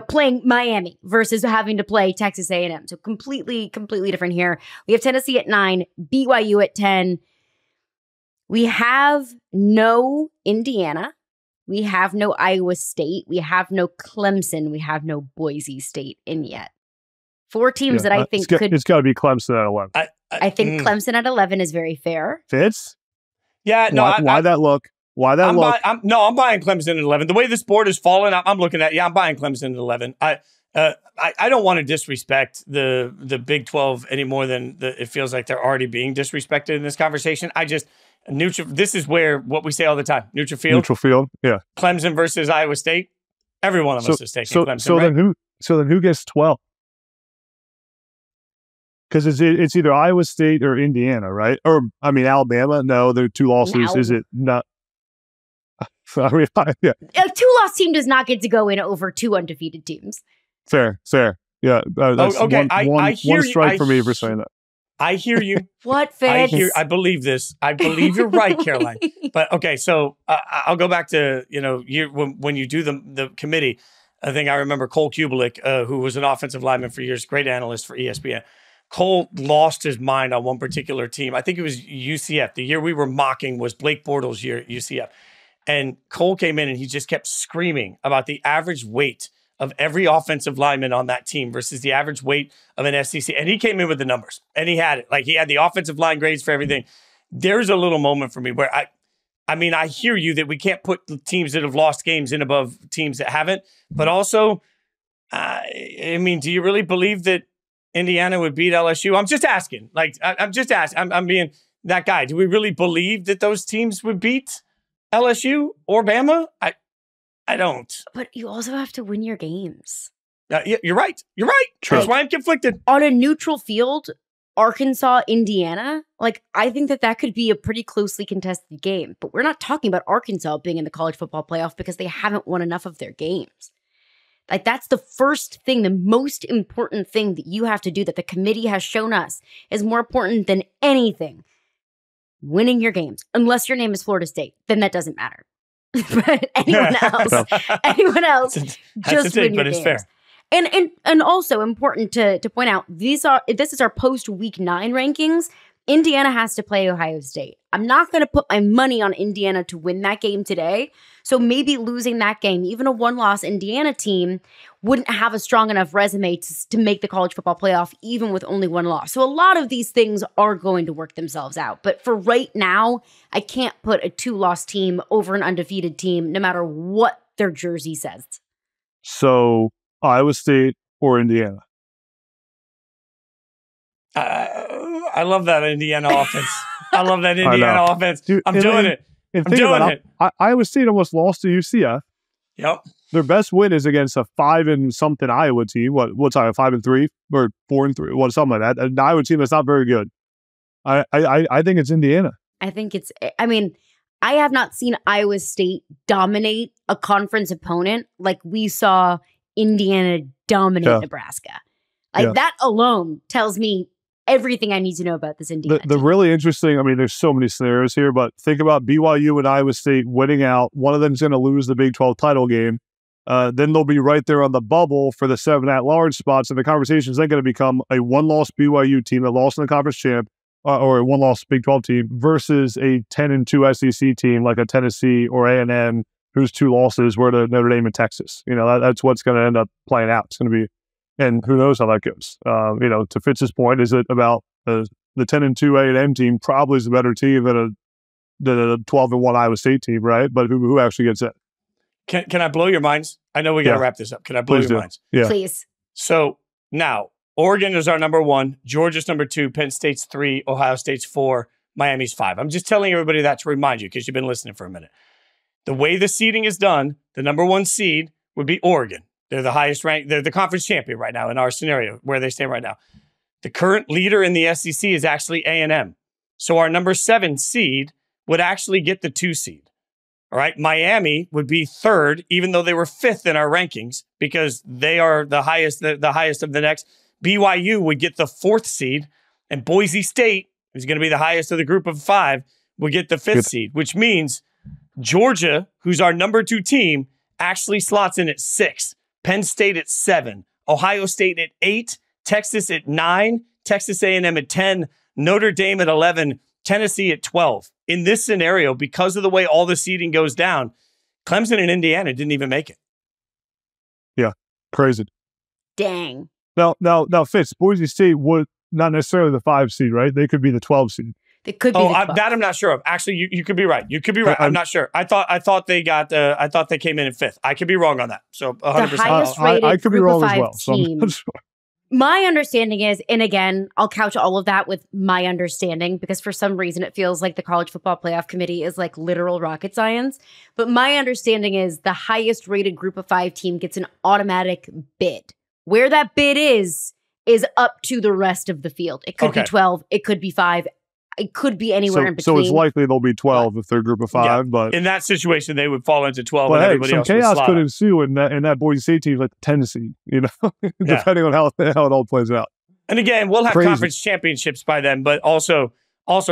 playing Miami versus having to play Texas A&M. So completely different here. We have Tennessee at 9, BYU at 10. We have no Indiana. We have no Iowa State. We have no Clemson. We have no Boise State in yet. 4 teams that I think could... It's got to be Clemson at 11. I think Clemson at 11 is very fair. Fitz? Yeah, no. Why that look? Why that look? I'm buying Clemson at 11. The way this board is falling, I'm looking at, I'm buying Clemson at 11. I don't want to disrespect the Big 12 any more than it feels like they're already being disrespected in this conversation. This is where what we say all the time. Neutral field, yeah. Clemson versus Iowa State. Every one of us is taking Clemson. Then who gets 12? Because it's either Iowa State or Indiana, right? Or Alabama. No, they're 2 losses. Is it not? Yeah. A 2-loss team does not get to go in over 2 undefeated teams. Fair. Yeah. That's okay. One strike for me for saying that. I hear you. What, Fitz? I believe this. I believe you're right, Caroline. But okay, so I'll go back to when you do the committee. I think I remember Cole Kubelik, who was an offensive lineman for years, great analyst for ESPN. Cole lost his mind on one particular team. I think it was UCF. The year we were mocking was Blake Bortles' year at UCF, and Cole came in and he just kept screaming about the average weight of every offensive lineman on that team versus the average weight of an SEC. And he came in with the numbers and he had it. Like he had the offensive line grades for everything. There's a little moment for me where I hear you that we can't put teams that have lost games in above teams that haven't. But also, do you really believe that Indiana would beat LSU? I'm just asking. I'm just asking. I'm being that guy. Do we really believe that those teams would beat LSU or Bama? I don't. But you also have to win your games. You're right. True. That's why I'm conflicted. On a neutral field, Arkansas, Indiana, I think that could be a pretty closely contested game. But we're not talking about Arkansas being in the college football playoff because they haven't won enough of their games. That's the first thing, the most important thing that you have to do that the committee has shown us is more important than anything. Winning your games. Unless your name is Florida State, then that doesn't matter. But anyone else, just win your games. It's fair. And also important to point out, this is our post week 9 rankings. Indiana has to play Ohio State. I'm not going to put my money on Indiana to win that game today. So maybe losing that game, even a 1-loss Indiana team, wouldn't have a strong enough resume to make the college football playoff, even with only 1 loss. So a lot of these things are going to work themselves out. But for right now, I can't put a 2-loss team over an undefeated team, no matter what their jersey says. So Iowa State or Indiana? I love that Indiana offense. I love that Indiana offense. Dude, I'm doing it. Iowa State almost lost to UCF. Yep. Their best win is against a 5-and-something Iowa team. What's Iowa, 5-3 or 4-3? Something like that. An Iowa team that's not very good. I think it's Indiana. I have not seen Iowa State dominate a conference opponent like we saw Indiana dominate Nebraska. That alone tells me everything I need to know about this Indiana The team. really interesting, there's so many scenarios here, but think about BYU and Iowa State winning out. One of them's going to lose the Big 12 title game. Then they'll be right there on the bubble for the 7 at-large spots, and the conversation is then going to become a one-loss BYU team that lost in the conference champ, or a one-loss Big 12 team versus a 10-2 SEC team like a Tennessee or A&M, whose 2 losses were to Notre Dame and Texas. That's what's going to end up playing out. It's going to be, and who knows how that goes. To Fitz's point, is it about the 10-2 A&M team probably is a better team than a 12-1 Iowa State team, right? But who actually gets it? Can I blow your minds? I know we got to wrap this up. Can I blow your minds? Yeah. Please. So now, Oregon is our number 1, Georgia's number 2, Penn State's 3, Ohio State's 4, Miami's 5. I'm just telling everybody that to remind you because you've been listening for a minute. The way the seeding is done, the number 1 seed would be Oregon. They're the highest ranked. They're the conference champion right now in our scenario where they stand right now. The current leader in the SEC is actually A&M. So our number 7 seed would actually get the 2 seed. All right. Miami would be 3rd, even though they were 5th in our rankings because they are the highest of the next. BYU would get the 4th seed, and Boise State, who's going to be the highest of the group of 5, would get the 5th seed, which means Georgia, who's our number 2 team, actually slots in at 6, Penn State at 7, Ohio State at 8, Texas at 9, Texas A&M at 10, Notre Dame at 11, Tennessee at 12. In this scenario, because of the way all the seeding goes down, Clemson and Indiana didn't even make it. Yeah, crazy. Dang. Now, Fitz, Boise State would not necessarily the 5 seed, right? They could be the 12 seed. They could be. That I'm not sure of. Actually, you could be right. You could be right. I'm not sure. I thought they got. I thought they came in at 5th. I could be wrong on that. So 100%. The highest rated I could be wrong as well. Team. So my understanding is, and again, I'll couch all of that with my understanding because for some reason it feels like the College Football Playoff Committee is like literal rocket science. But my understanding is the highest rated group of 5 team gets an automatic bid. Where that bid is up to the rest of the field. It could be 12. It could be 5. It could be anywhere in between. So it's likely they'll be 12 if they're a group of 5. But in that situation, they would fall into 12. But and hey, everybody some else chaos could ensue in that Boise State team, like the 10 seed, depending on how it all plays out. And again, we'll have conference championships by then, but also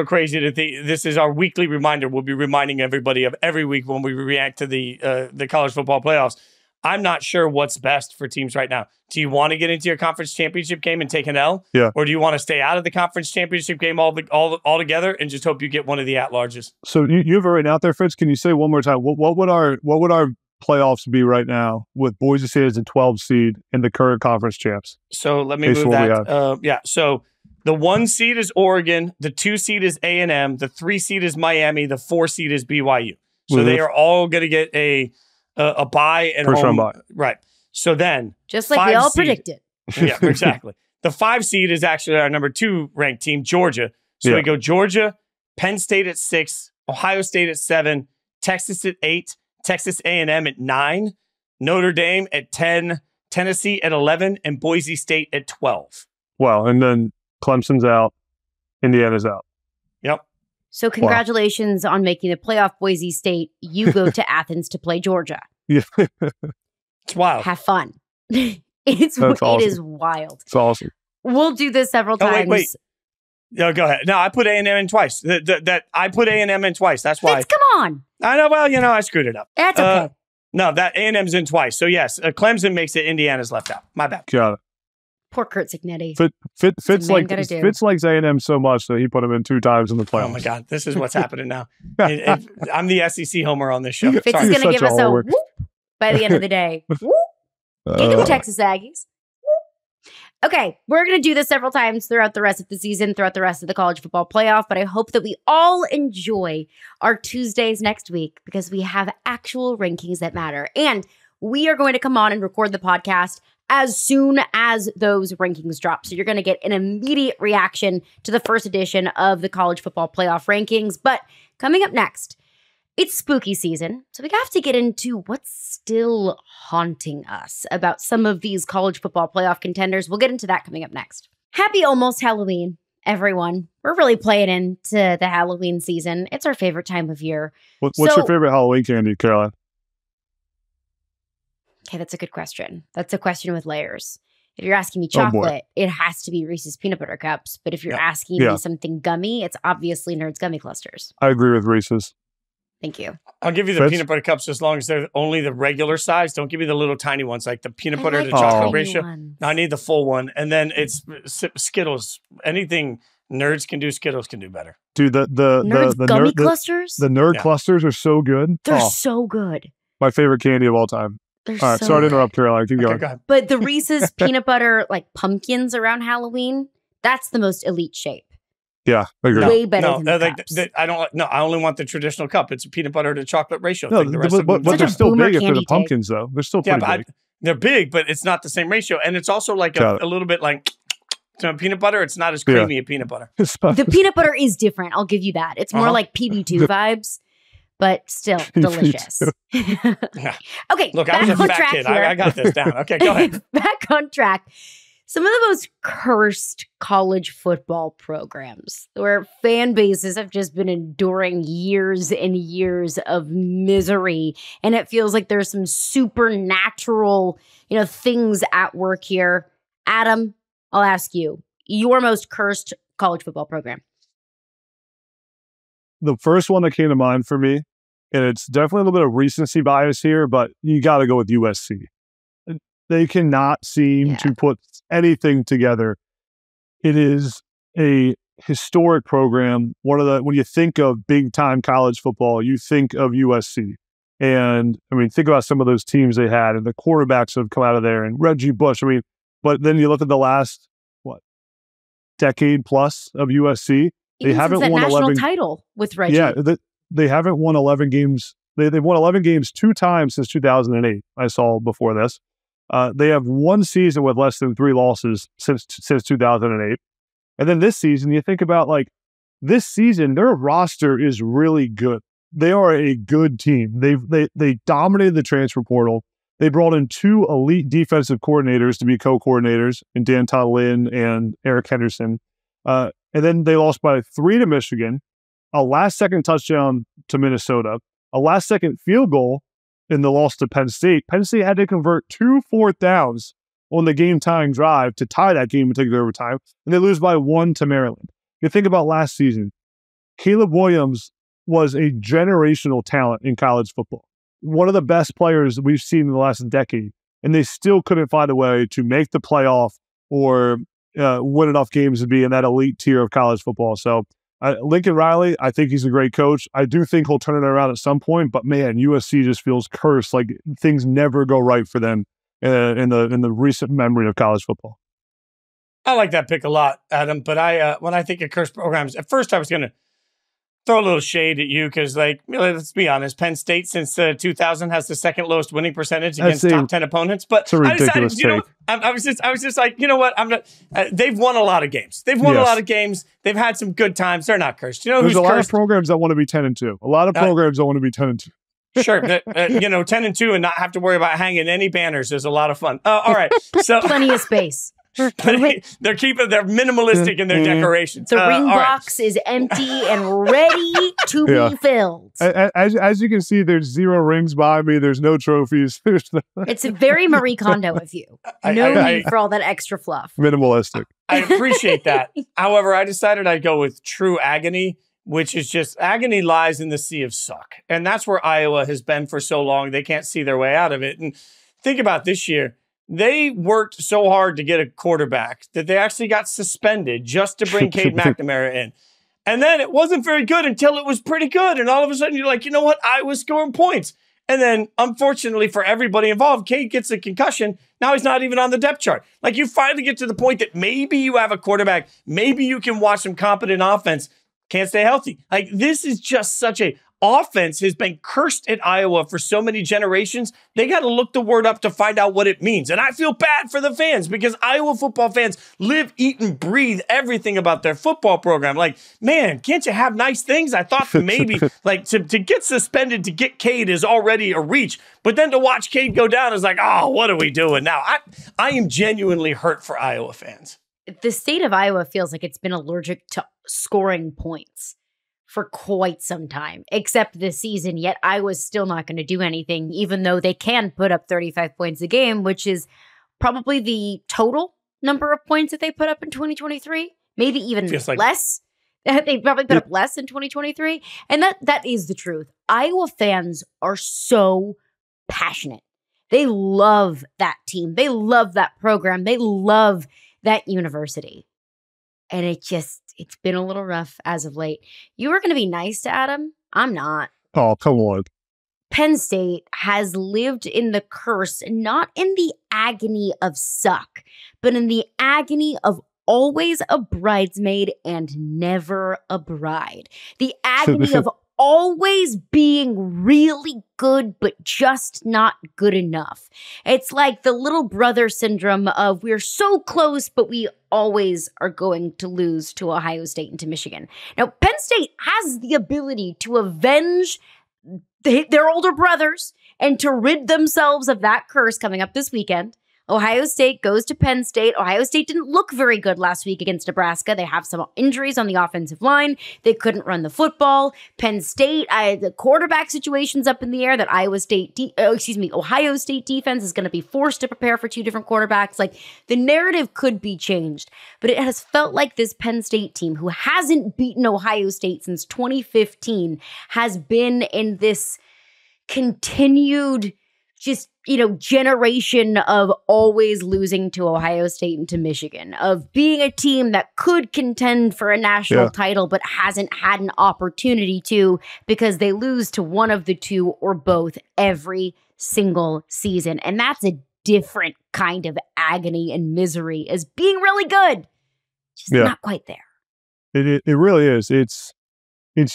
crazy to think this is our weekly reminder. We'll be reminding everybody of every week when we react to the college football playoffs. I'm not sure what's best for teams right now. Do you want to get into your conference championship game and take an L? Yeah. Or do you want to stay out of the conference championship game altogether and just hope you get one of the at-larges? So you have it right out there, Fitz. Can you say one more time what would our playoffs be right now with Boise State as a 12 seed in the current conference champs? So let me move that. So the 1 seed is Oregon, the 2 seed is A&M, the 3 seed is Miami, the 4 seed is BYU. So they are all going to get a bye and first home. round bye. Right. So then, just like we all predicted. Yeah, exactly. The 5 seed is actually our number 2 ranked team, Georgia. So we go Georgia, Penn State at 6, Ohio State at 7, Texas at 8, Texas A&M at 9, Notre Dame at 10, Tennessee at 11, and Boise State at 12. Wow. And then Clemson's out, Indiana's out. Yep. So congratulations on making the playoff, Boise State. You go to Athens to play Georgia. Yeah. It's wild. Have fun. It is wild. It's awesome. We'll do this several times. Wait. No, go ahead. No, I put A&M in twice. I put A&M in twice. That's why. Come on. I know. Well, I screwed it up. That's okay. No, that A&M's in twice. So yes, Clemson makes it. Indiana's left out. My bad. Got it. Poor Kurt Signetti. Fitz likes A&M so much that he put him in 2 times in the playoffs. Oh my God, this is what's happening now. I'm the SEC homer on this show. Fitz is going to give us a whoop by the end of the day. Whoop. Get them Texas Aggies. Whoop. Okay, we're going to do this several times throughout the rest of the season, throughout the rest of the college football playoff, but I hope that we all enjoy our Tuesdays next week because we have actual rankings that matter. And we are going to come on and record the podcast as soon as those rankings drop. So you're going to get an immediate reaction to the first edition of the college football playoff rankings. But coming up next, it's spooky season. So we have to get into what's still haunting us about some of these college football playoff contenders. We'll get into that coming up next. Happy almost Halloween, everyone. We're really playing into the Halloween season. It's our favorite time of year. What's your favorite Halloween candy, Caroline? Okay, that's a good question. That's a question with layers. If you're asking me chocolate, it has to be Reese's Peanut Butter Cups. But if you're asking me something gummy, it's obviously Nerds Gummy Clusters. I agree with Reese's. Thank you. I'll give you the peanut butter cups as long as they're only the regular size. Don't give me the little tiny ones, like the peanut butter to chocolate ratio. No, I need the full one. And then it's Skittles. Anything Nerds can do, Skittles can do better. Dude, the Gummy Clusters? The Nerd Clusters are so good. They're so good. My favorite candy of all time. All right, sorry to interrupt, Caroline. Keep going. Go ahead. But the Reese's peanut butter, like pumpkins around Halloween, that's the most elite shape. Yeah, I agree. Way better than the cups. I don't like. No, I only want the traditional cup. It's a peanut butter to chocolate ratio. No, thing. but they're still big if they're the pumpkins, though. They're still pretty big. They're big, but it's not the same ratio, and it's also like a little bit like peanut butter. It's not as creamy as peanut butter. The peanut butter is different. I'll give you that. It's more like PB2 vibes. But still delicious. Okay, look, I was a fat kid. I got this down. Okay, go ahead. Back on track. Some of the most cursed college football programs where fan bases have just been enduring years and years of misery. And it feels like there's some supernatural, things at work here. Adam, I'll ask you, your most cursed college football program. The first one that came to mind for me, and it's definitely a little bit of recency bias here, but you got to go with USC. They cannot seem to put anything together. It is a historic program. When you think of big time college football, you think of USC. And I mean, think about some of those teams they had and the quarterbacks that have come out of there and Reggie Bush. I mean, but then you look at the last, decade plus of USC. They haven't won national 11 title with Reggie. Yeah, they haven't won 11 games. They've won 11 games 2 times since 2008. I saw before this. They have one season with less than 3 losses since 2008. And then this season, you think about this season, their roster is really good. They are a good team. They dominated the transfer portal. They brought in 2 elite defensive coordinators to be co-coordinators in Dan Lynn and Eric Henderson. And then they lost by 3 to Michigan, a last-second touchdown to Minnesota, a last-second field goal in the loss to Penn State. Penn State had to convert 2 fourth downs on the game-tying drive to tie that game and take it to overtime, and they lose by 1 to Maryland. You think about last season, Caleb Williams was a generational talent in college football. One of the best players we've seen in the last decade, and they still couldn't find a way to make the playoff or win enough games to be in that elite tier of college football. So Lincoln Riley, I think he's a great coach. I do think he'll turn it around at some point, but man, USC just feels cursed. Like things never go right for them in the recent memory of college football. I like that pick a lot, Adam. But when I think of cursed programs, at first I was going to throw a little shade at you because, let's be honest, Penn State since 2000 has the second lowest winning percentage against top 10 opponents. But I decided, I was just like, you know what? I'm not. They've won a lot of games. They've won a lot of games. They've had some good times. They're not cursed. You know, there's who's a lot cursed? of programs that want to be 10-2. A lot of programs that want to be 10-2. Sure, 10-2 and not have to worry about hanging any banners is a lot of fun. All right, so plenty of space. They're minimalistic in their decorations. The ring box is empty and ready to be filled. As you can see, there's 0 rings behind me. There's no trophies. It's very Marie Kondo of you. No need for all that extra fluff. Minimalistic. I appreciate that. However, I decided I'd go with true agony, which is just agony lies in the sea of suck. And that's where Iowa has been for so long. They can't see their way out of it. And think about this year. They worked so hard to get a quarterback that they actually got suspended just to bring Cade McNamara in. And then it wasn't very good until it was pretty good. And all of a sudden you're like, you know what? I was scoring points. And then unfortunately for everybody involved, Cade gets a concussion. Now he's not even on the depth chart. Like you finally get to the point that maybe you have a quarterback. Maybe you can watch some competent offense. Can't stay healthy. Like this is just such a offense has been cursed at Iowa for so many generations. They got to look the word up to find out what it means. And I feel bad for the fans because Iowa football fans live, eat, and breathe everything about their football program. Like, man, can't you have nice things? I thought maybe to get suspended to get Cade is already a reach. But then to watch Cade go down is like, oh, what are we doing now? I am genuinely hurt for Iowa fans. The state of Iowa feels like it's been allergic to scoring points for quite some time, except this season, yet Iowa's still not going to do anything, even though they can put up 35 points a game, which is probably the total number of points that they put up in 2023, maybe even less. They probably put up less in 2023. And that is the truth. Iowa fans are so passionate. They love that team. They love that program. They love that university. And it's been a little rough as of late. You were going to be nice to Adam. I'm not. Oh, come on. Penn State has lived in the curse, not in the agony of suck, but in the agony of always a bridesmaid and never a bride. The agony of always being really good, but just not good enough. It's like the little brother syndrome of we're so close, but we always are going to lose to Ohio State and to Michigan. Now, Penn State has the ability to avenge their older brothers and to rid themselves of that curse coming up this weekend. Ohio State goes to Penn State. Ohio State didn't look very good last week against Nebraska. They have some injuries on the offensive line. They couldn't run the football. Penn State, the quarterback situation's up in the air that Ohio State defense is going to be forced to prepare for two different quarterbacks. Like, the narrative could be changed, but it has felt like this Penn State team, who hasn't beaten Ohio State since 2015, has been in this continued generation of always losing to Ohio State and to Michigan, of being a team that could contend for a national title, but hasn't had an opportunity to because they lose to one of the two or both every single season. And that's a different kind of agony and misery as being really good. Just not quite there. It really is. It's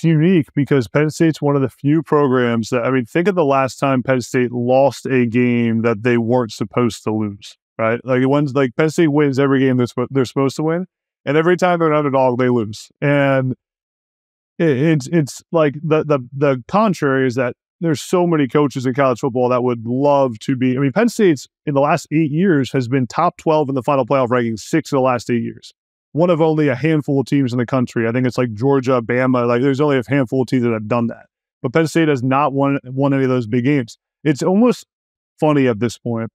unique because Penn State's one of the few programs that, think of the last time Penn State lost a game that they weren't supposed to lose, right? Like Penn State wins every game they're supposed to win, and every time they're an underdog, they lose. And it's like the contrary is that there's so many coaches in college football that would love to be. Penn State's in the last 8 years has been top 12 in the final playoff rankings 6 of the last 8 years. One of only a handful of teams in the country. I think it's like Georgia, Bama. Like, there's only a handful of teams that have done that. But Penn State has not won any of those big games. It's almost funny at this point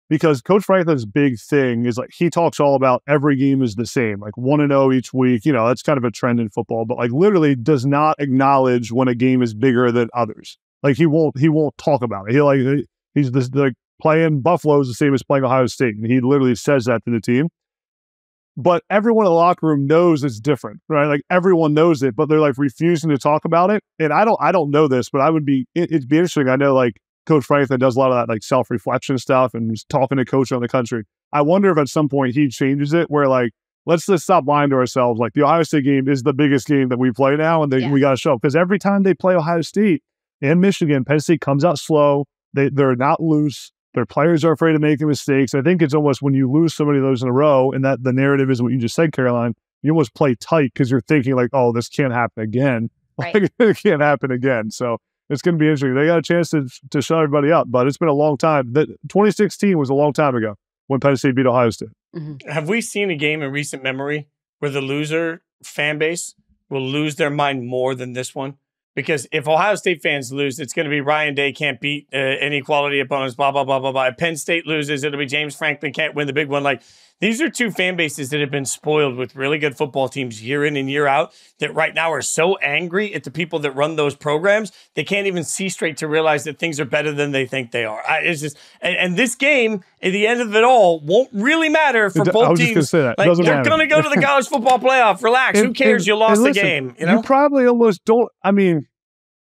because Coach Franklin's big thing is like he talks all about every game is the same, like 1-0 each week. That's kind of a trend in football, but like literally does not acknowledge when a game is bigger than others. Like he won't talk about it. He's like playing Buffalo is the same as playing Ohio State, and he literally says that to the team. But everyone in the locker room knows it's different, right? Like everyone knows it, but they're like refusing to talk about it. And I don't know this, but it'd be interesting. I know like Coach Franklin does a lot of that like self-reflection stuff and he's talking to coach around the country. I wonder if at some point he changes it where like, let's just stop lying to ourselves. Like the Ohio State game is the biggest game that we play now. And we got to show up because every time they play Ohio State and Michigan, Penn State comes out slow. They're not loose. Their players are afraid of making mistakes. I think it's almost when you lose so many of those in a row, and that the narrative is what you just said, Caroline, you almost play tight because you're thinking like, oh, this can't happen again. Right. Like, it can't happen again. So it's going to be interesting. They got a chance to shut everybody up, but it's been a long time. 2016 was a long time ago when Penn State beat Ohio State. Mm-hmm. Have we seen a game in recent memory where the loser fan base will lose their mind more than this one? Because if Ohio State fans lose, it's going to be Ryan Day can't beat any quality opponents, blah, blah, blah, blah, blah. If Penn State loses, it'll be James Franklin can't win the big one. Like, these are two fan bases that have been spoiled with really good football teams year in and year out that right now are so angry at the people that run those programs, they can't even see straight to realize that things are better than they think they are. It's just, and this game, at the end of it all, won't really matter for both teams. Say that. Like, you're going to go to the college football playoff. Relax. Who cares? You lost the game. You probably almost don't.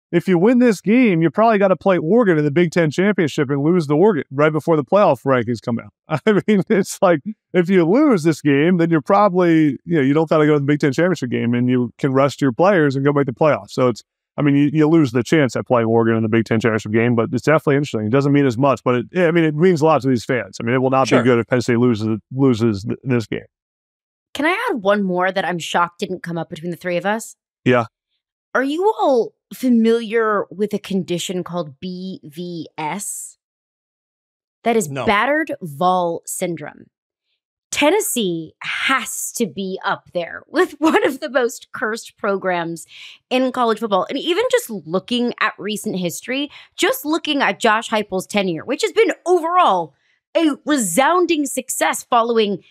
If you win this game, you probably got to play Oregon in the Big Ten Championship and lose to Oregon right before the playoff rankings come out. It's like, if you lose this game, then you're probably, you don't got to go to the Big Ten Championship game and you can rest your players and go make the playoffs. So it's, you lose the chance at playing Oregon in the Big Ten Championship game, but it's definitely interesting. It doesn't mean as much, but it means a lot to these fans. It will not be good if Penn State loses this game. Can I add one more that I'm shocked didn't come up between the three of us? Yeah. Are you all familiar with a condition called BVS? That is battered vol syndrome. Tennessee has to be up there with one of the most cursed programs in college football. And even just looking at recent history, just looking at Josh Heupel's tenure, which has been overall a resounding success following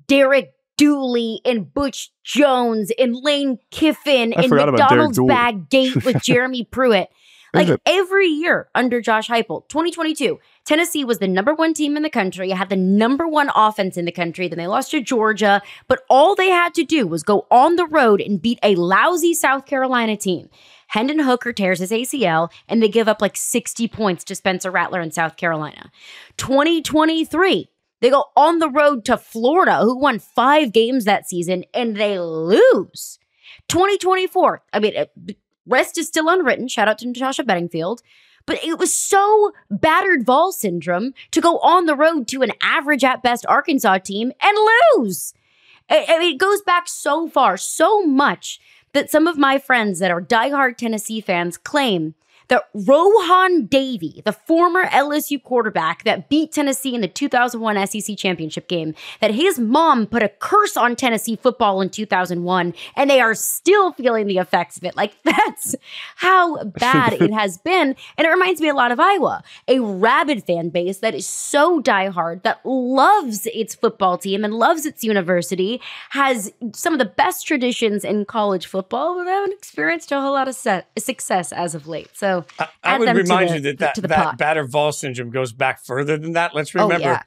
Derek Dooley and Butch Jones and Lane Kiffin and McDonald's bag gate with Jeremy Pruitt. Like every year under Josh Heupel, 2022, Tennessee was the #1 team in the country, had the #1 offense in the country. Then they lost to Georgia, but all they had to do was go on the road and beat a lousy South Carolina team. Hendon Hooker tears his ACL, and they give up like 60 points to Spencer Rattler in South Carolina. 2023, they go on the road to Florida, who won 5 games that season, and they lose. 2024, rest is still unwritten. Shout out to Natasha Bedingfield. But it was so battered Vol syndrome to go on the road to an average at best Arkansas team and lose. It goes back so far, so much that some of my friends that are diehard Tennessee fans claim that Rohan Davey, the former LSU quarterback that beat Tennessee in the 2001 SEC championship game, that his mom put a curse on Tennessee football in 2001, and they are still feeling the effects of it. Like, that's how bad it has been. And it reminds me a lot of Iowa, a rabid fan base that is so diehard, that loves its football team and loves its university, has some of the best traditions in college football, but haven't experienced a whole lot of success as of late. So I would remind you that battered Vols syndrome goes back further than that. Let's remember,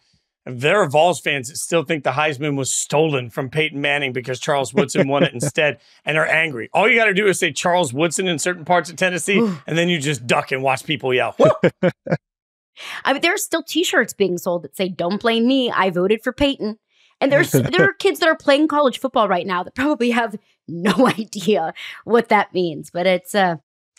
there are Vols fans that still think the Heisman was stolen from Peyton Manning because Charles Woodson won it instead and are angry. All you got to do is say Charles Woodson in certain parts of Tennessee, and then you just duck and watch people yell. There are still T-shirts being sold that say, "Don't blame me, I voted for Peyton." And there are kids that are playing college football right now that probably have no idea what that means. But it's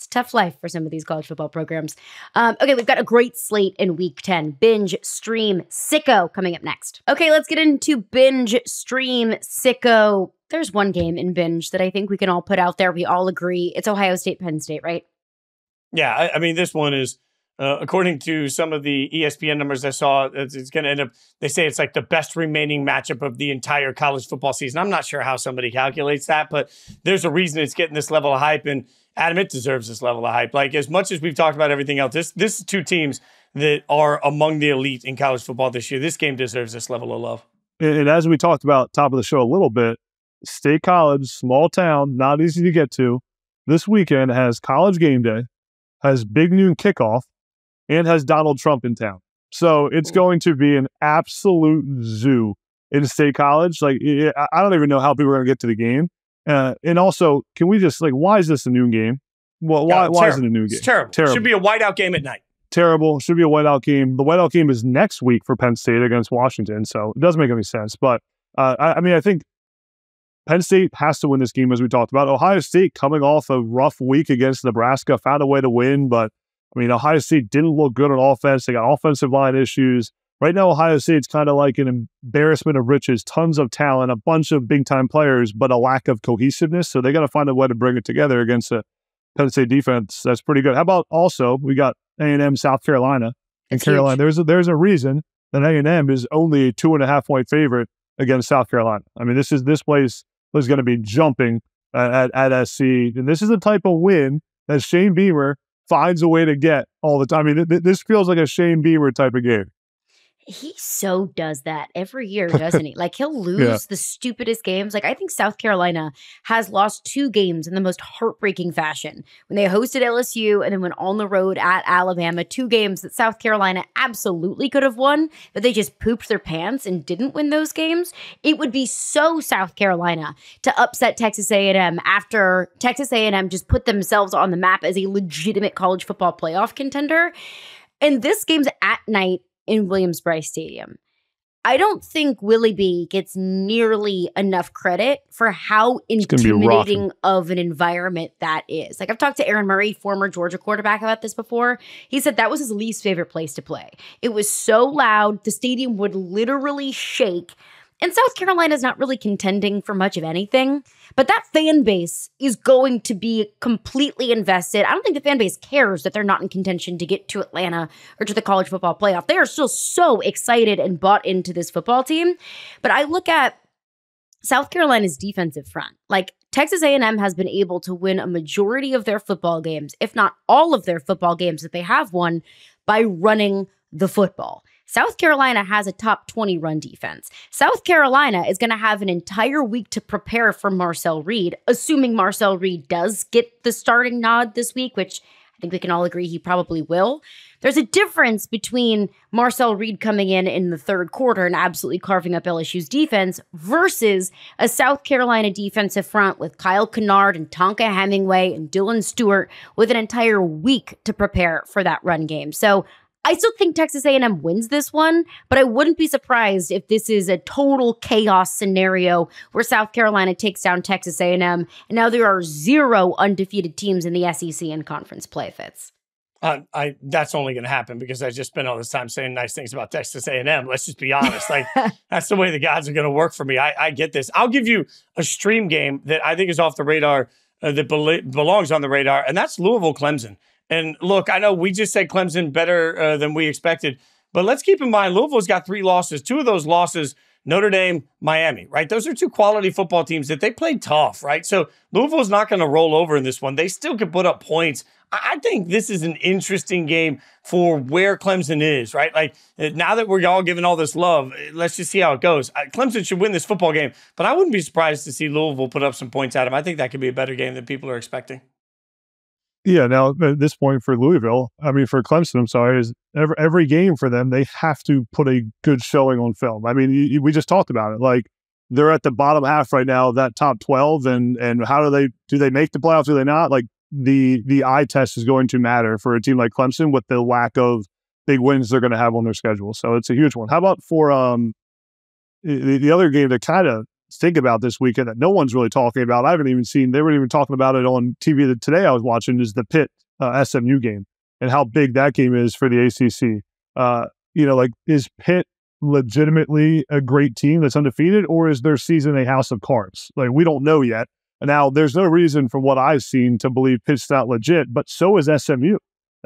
tough life for some of these college football programs. Okay, we've got a great slate in week 10. Binge, stream, sicko coming up next. Okay, let's get into binge, stream, sicko. There's one game in binge that I think we can all put out there. We all agree. It's Ohio State, Penn State, right? Yeah, I mean, this one is, according to some of the ESPN numbers I saw, it's going to end up, they say it's like the best remaining matchup of the entire college football season. I'm not sure how somebody calculates that, but there's a reason it's getting this level of hype. And Adam, it deserves this level of hype. Like, as much as we've talked about everything else, this is 2 teams that are among the elite in college football this year. This game deserves this level of love. And as we talked about top of the show a little bit, State College, small town, not easy to get to. This weekend has college game day, has big noon kickoff, and has Donald Trump in town. So it's going to be an absolute zoo in State College. Like, I don't even know how people are going to get to the game. And also, can we just, why is this a noon game? Well, why is it a noon game? It's terrible. Should be a whiteout game at night. Terrible. Should be a whiteout game. The whiteout game is next week for Penn State against Washington, so it doesn't make any sense. But, I think Penn State has to win this game, as we talked about. Ohio State, coming off a rough week against Nebraska, found a way to win, but Ohio State didn't look good on offense. They got offensive line issues. Right now, Ohio State's kind of like an embarrassment of riches, tons of talent, a bunch of big-time players, but a lack of cohesiveness. So they got to find a way to bring it together against a Penn State defense that's pretty good. How about also, we got A&M, South Carolina. And Carolina, there's a reason that A&M is only a 2.5-point favorite against South Carolina. This place is going to be jumping at SC. And this is the type of win that Shane Beamer finds a way to get all the time. This feels like a Shane Beamer type of game. He so does that every year, doesn't he? Like, he'll lose the stupidest games. Like, I think South Carolina has lost 2 games in the most heartbreaking fashion. When they hosted LSU and then went on the road at Alabama, 2 games that South Carolina absolutely could have won, but they just pooped their pants and didn't win those games. It would be so South Carolina to upset Texas A&M after Texas A&M just put themselves on the map as a legitimate college football playoff contender. And this game's at night in Williams-Brice Stadium. I don't think Willie B gets nearly enough credit for how intimidating of an environment that is. Like, I've talked to Aaron Murray, former Georgia quarterback, about this before. He said that was his least favorite place to play. It was so loud, the stadium would literally shake. And South Carolina is not really contending for much of anything, but that fan base is going to be completely invested. I don't think the fan base cares that they're not in contention to get to Atlanta or to the college football playoff. They are still so excited and bought into this football team. But I look at South Carolina's defensive front. Like, Texas A&M has been able to win a majority of their football games, if not all of their football games that they have won, by running the football. South Carolina has a top 20 run defense. South Carolina is going to have an entire week to prepare for Marcel Reed, assuming Marcel Reed does get the starting nod this week, which I think we can all agree he probably will. There's a difference between Marcel Reed coming in the third quarter and absolutely carving up LSU's defense versus a South Carolina defensive front with Kyle Kennard and Tonka Hemingway and Dylan Stewart with an entire week to prepare for that run game. So I still think Texas A&M wins this one, but I wouldn't be surprised if this is a total chaos scenario where South Carolina takes down Texas A&M, and now there are 0 undefeated teams in the SEC in conference play, Fitz. That's only going to happen because I just spent all this time saying nice things about Texas A&M. Let's just be honest. Like, that's the way the gods are going to work for me. I get this. I'll give you a stream game that I think is off the radar, that belongs on the radar, and that's Louisville-Clemson. And look, I know we just said Clemson better than we expected, but let's keep in mind Louisville's got 3 losses. 2 of those losses, Notre Dame, Miami, right? Those are 2 quality football teams that they played tough, right? So Louisville's not going to roll over in this one. They still can put up points. I think this is an interesting game for where Clemson is, right? Like, now that we're all giving all this love, let's just see how it goes. Clemson should win this football game, but I wouldn't be surprised to see Louisville put up some points at them. I think that could be a better game than people are expecting. Yeah, now at this point for Louisville, I mean, for Clemson, I'm sorry, is every game for them, they have to put a good showing on film. I mean, we just talked about it. Like, they're at the bottom half right now of that top 12, and how do they make the playoffs? Do they not? Like, the eye test is going to matter for a team like Clemson with the lack of big wins they're going to have on their schedule. So it's a huge one. How about for the other game to kind of think about this weekend that no one's really talking about? I haven't even seen, they weren't even talking about it on TV today I was watching, is the Pitt SMU game and how big that game is for the ACC. Like, is Pitt legitimately a great team that's undefeated, or is their season a house of cards? Like, we don't know yet. Now, there's no reason from what I've seen to believe Pitt's not legit, but so is SMU.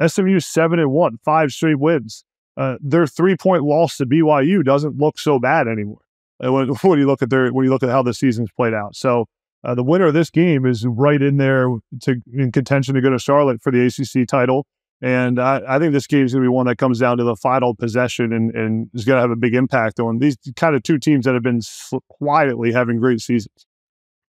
SMU's 7-1, 5 straight wins. Their 3-point loss to BYU doesn't look so bad anymore when you look at how the season's played out. So the winner of this game is right in there in contention to go to Charlotte for the ACC title. And I think this game is going to be one that comes down to the final possession and is going to have a big impact on these kind of 2 teams that have been quietly having great seasons.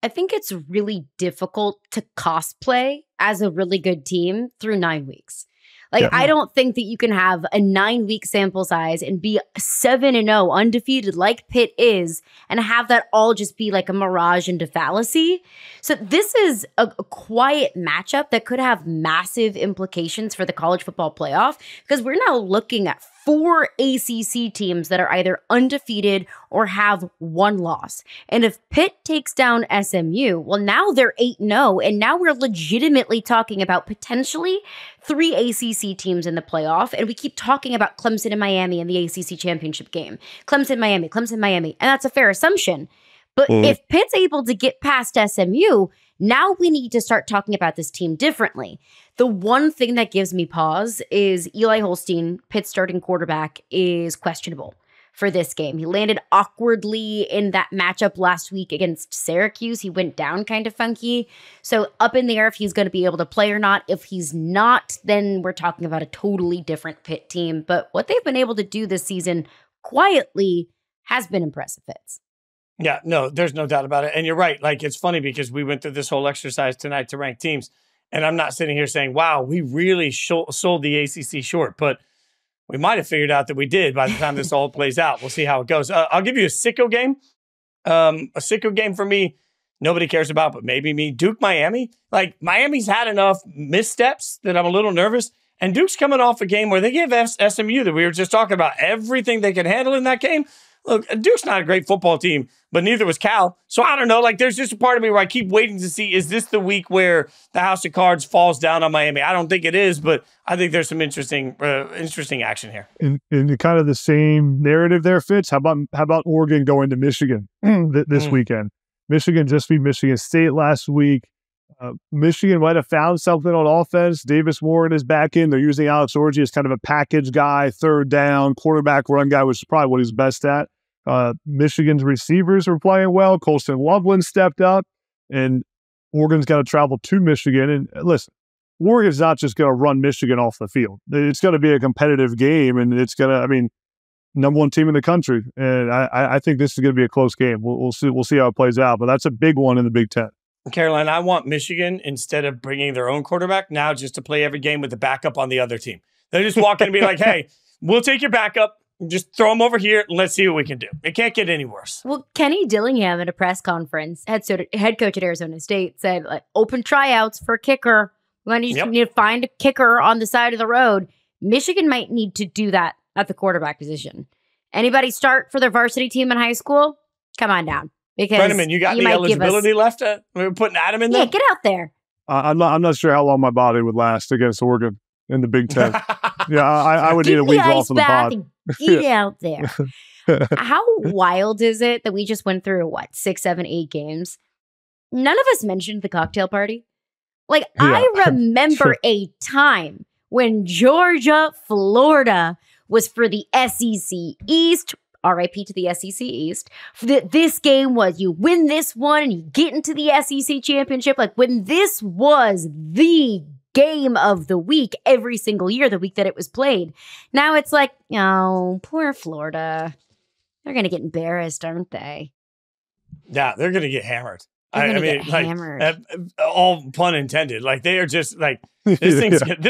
I think it's really difficult to cosplay as a really good team through 9 weeks. Like, yeah. I don't think that you can have a 9-week sample size and be 7-0 undefeated like Pitt is and have that all just be like a mirage and a fallacy. So this is a quiet matchup that could have massive implications for the college football playoff, because we're now looking at 4 ACC teams that are either undefeated or have 1 loss. And if Pitt takes down SMU, well, now they're 8-0, and now we're legitimately talking about potentially 3 ACC teams in the playoff. And we keep talking about Clemson and Miami in the ACC championship game. Clemson, Miami, and that's a fair assumption. But if Pitt's able to get past SMU, now we need to start talking about this team differently. The one thing that gives me pause is Eli Holstein, Pitt's starting quarterback, is questionable for this game. He landed awkwardly in that matchup last week against Syracuse. He went down kind of funky. So up in the air if he's going to be able to play or not. If he's not, then we're talking about a totally different Pitt team. But what they've been able to do this season quietly has been impressive, Fitz. Yeah, no, there's no doubt about it. And you're right. Like, it's funny because we went through this whole exercise tonight to rank teams. And I'm not sitting here saying, wow, we really sold the ACC short. But we might have figured out that we did by the time this all plays out. We'll see how it goes. I'll give you a sicko game. A sicko game for me, nobody cares about, but maybe me. Duke, Miami. Like, Miami's had enough missteps that I'm a little nervous. And Duke's coming off a game where they give SMU, that we were just talking about, everything they can handle in that game. look, Duke's not a great football team, but neither was Cal. So I don't know. Like, there's just a part of me where I keep waiting to see, is this the week where the House of Cards falls down on Miami? I don't think it is, but I think there's some interesting action here. In kind of the same narrative there, Fitz, how about Oregon going to Michigan this weekend? Michigan just beat Michigan State last week. Michigan might have found something on offense. Davis Warren is back in. They're using Alex Orji as kind of a package guy, third down, quarterback run guy, which is probably what he's best at. Michigan's receivers are playing well. Colston Loveland stepped up, and Oregon's got to travel to Michigan. And listen, Oregon's not just going to run Michigan off the field. It's going to be a competitive game, and it's going to, number one team in the country. And I think this is going to be a close game. We'll see how it plays out, but that's a big one in the Big Ten. Caroline, I want Michigan, instead of bringing their own quarterback, now just to play every game with the backup on the other team. They just walk in and be like, hey, we'll take your backup, just throw them over here, and let's see what we can do. It can't get any worse. Well, Kenny Dillingham at a press conference, head coach at Arizona State, said, like, open tryouts for a kicker. We need to find a kicker on the side of the road. Michigan might need to do that at the quarterback position. Anybody start for their varsity team in high school? Come on down. Because Breneman, you got any eligibility left? We're putting Adam in there? Yeah, get out there. I'm not sure how long my body would last against Oregon in the Big Ten. I would need a week off of the pod. Get out there. How wild is it that we just went through, 6, 7, 8 games? None of us mentioned the cocktail party. Like, I remember a time when Georgia, Florida was for the SEC East. RIP to the SEC East. This game was, you win this one and you get into the SEC championship. Like, when this was the game of the week every single year, the week that it was played. Now it's like, oh, poor Florida. They're going to get embarrassed, aren't they? Yeah, they're going to get hammered. Hammered. All pun intended. Like, they are just like, this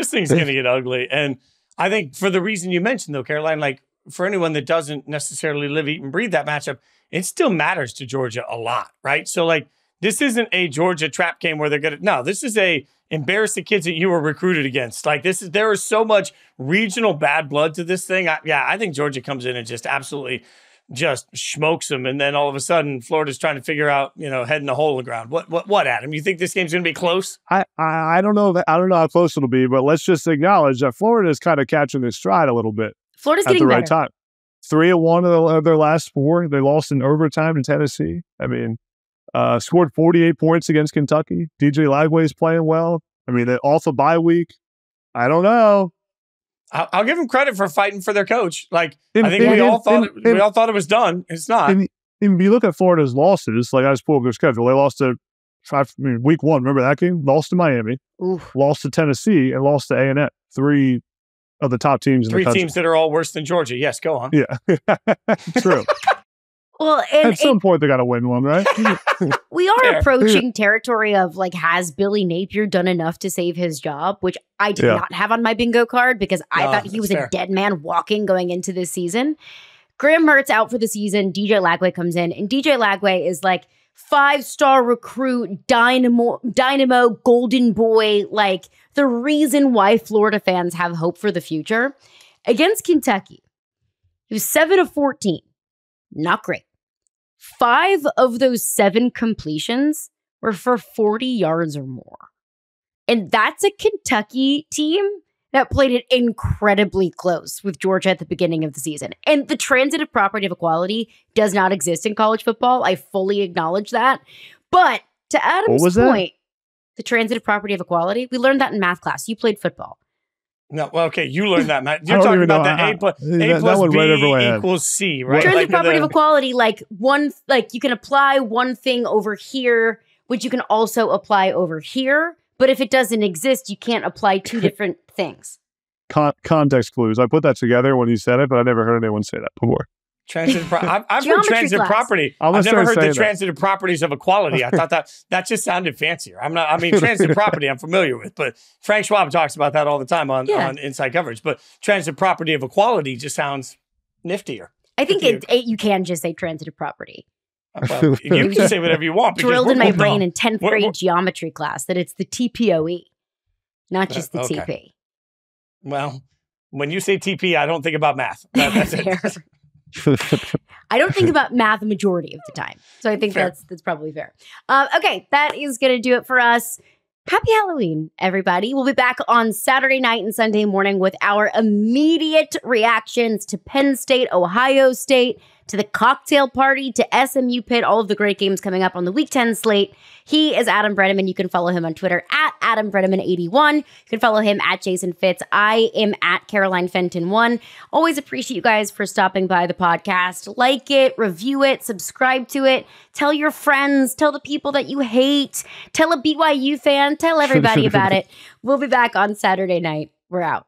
thing's going to get ugly. And I think for the reason you mentioned, though, Caroline, like, for anyone that doesn't necessarily live, eat, and breathe that matchup, it still matters to Georgia a lot, right? So, like, this isn't a Georgia trap game where they're going to, no, this is a embarrass the kids that you were recruited against. Like, there is so much regional bad blood to this thing. I think Georgia comes in and just absolutely just smokes them. And then all of a sudden, Florida's trying to figure out, head in the hole of the ground. What, Adam? You think this game's going to be close? I don't know. I don't know how close it'll be, but let's just acknowledge that Florida is kind of catching their stride a little bit. Florida's at getting the better. Right time. 3-1 of their last 4. They lost in overtime to Tennessee. Scored 48 points against Kentucky. DJ Lagway's playing well. Off a bye week. I don't know. I'll give them credit for fighting for their coach. Like, I think we all thought it was done. It's not. And you look at Florida's losses. Like, I just pulled up their schedule. They lost to week 1. Remember that game? Lost to Miami. Oof. Lost to Tennessee, and lost to A&M. 3 of the top teams in the country. 3 teams that are all worse than Georgia. Yes, go on. Yeah, true. Well, at some point they got to win one, right? We are approaching territory of, like, has Billy Napier done enough to save his job? Which I did not have on my bingo card because I thought he was a dead man walking going into this season. Graham Mertz out for the season. DJ Lagway comes in, and DJ Lagway is like 5-star recruit, dynamo, golden boy, like the reason why Florida fans have hope for the future. Against Kentucky, he was 7 of 14. Not great. 5 of those 7 completions were for 40 yards or more. And that's a Kentucky team that played it incredibly close with Georgia at the beginning of the season. And the transitive property of equality does not exist in college football. I fully acknowledge that. But to Adam's point, the transitive property of equality, we learned that in math class. You played football. No, well, okay, you learned that, Matt. You're talking about the A plus B equals C, right? Transitive property of equality, you can apply one thing over here, which you can also apply over here. But if it doesn't exist, you can't apply 2 different things. Context clues. I put that together when you said it, but I never heard anyone say that before. I've heard transitive property. I've never heard the transitive properties of equality. I thought that just sounded fancier. Transitive property I'm familiar with, but Frank Schwab talks about that all the time on Inside Coverage. But transitive property of equality just sounds niftier. I think you can just say transitive property. Well, you can say whatever you want. Drilled in my brain in 10th grade geometry class that it's the TPOE, not just the TP. Well, when you say TP, I don't think about math. That's it. I don't think about math the majority of the time. So I think that's probably fair. Okay, that is going to do it for us. Happy Halloween, everybody. We'll be back on Saturday night and Sunday morning with our immediate reactions to Penn State, Ohio State, to the cocktail party, to SMU Pitt, all of the great games coming up on the Week 10 slate. He is Adam Breneman. You can follow him on Twitter at AdamBreneman81. You can follow him at Jason Fitz. I am at Caroline Fenton 1. Always appreciate you guys for stopping by the podcast. Like it, review it, subscribe to it. Tell your friends, tell the people that you hate, tell a BYU fan, tell everybody about it. We'll be back on Saturday night. We're out.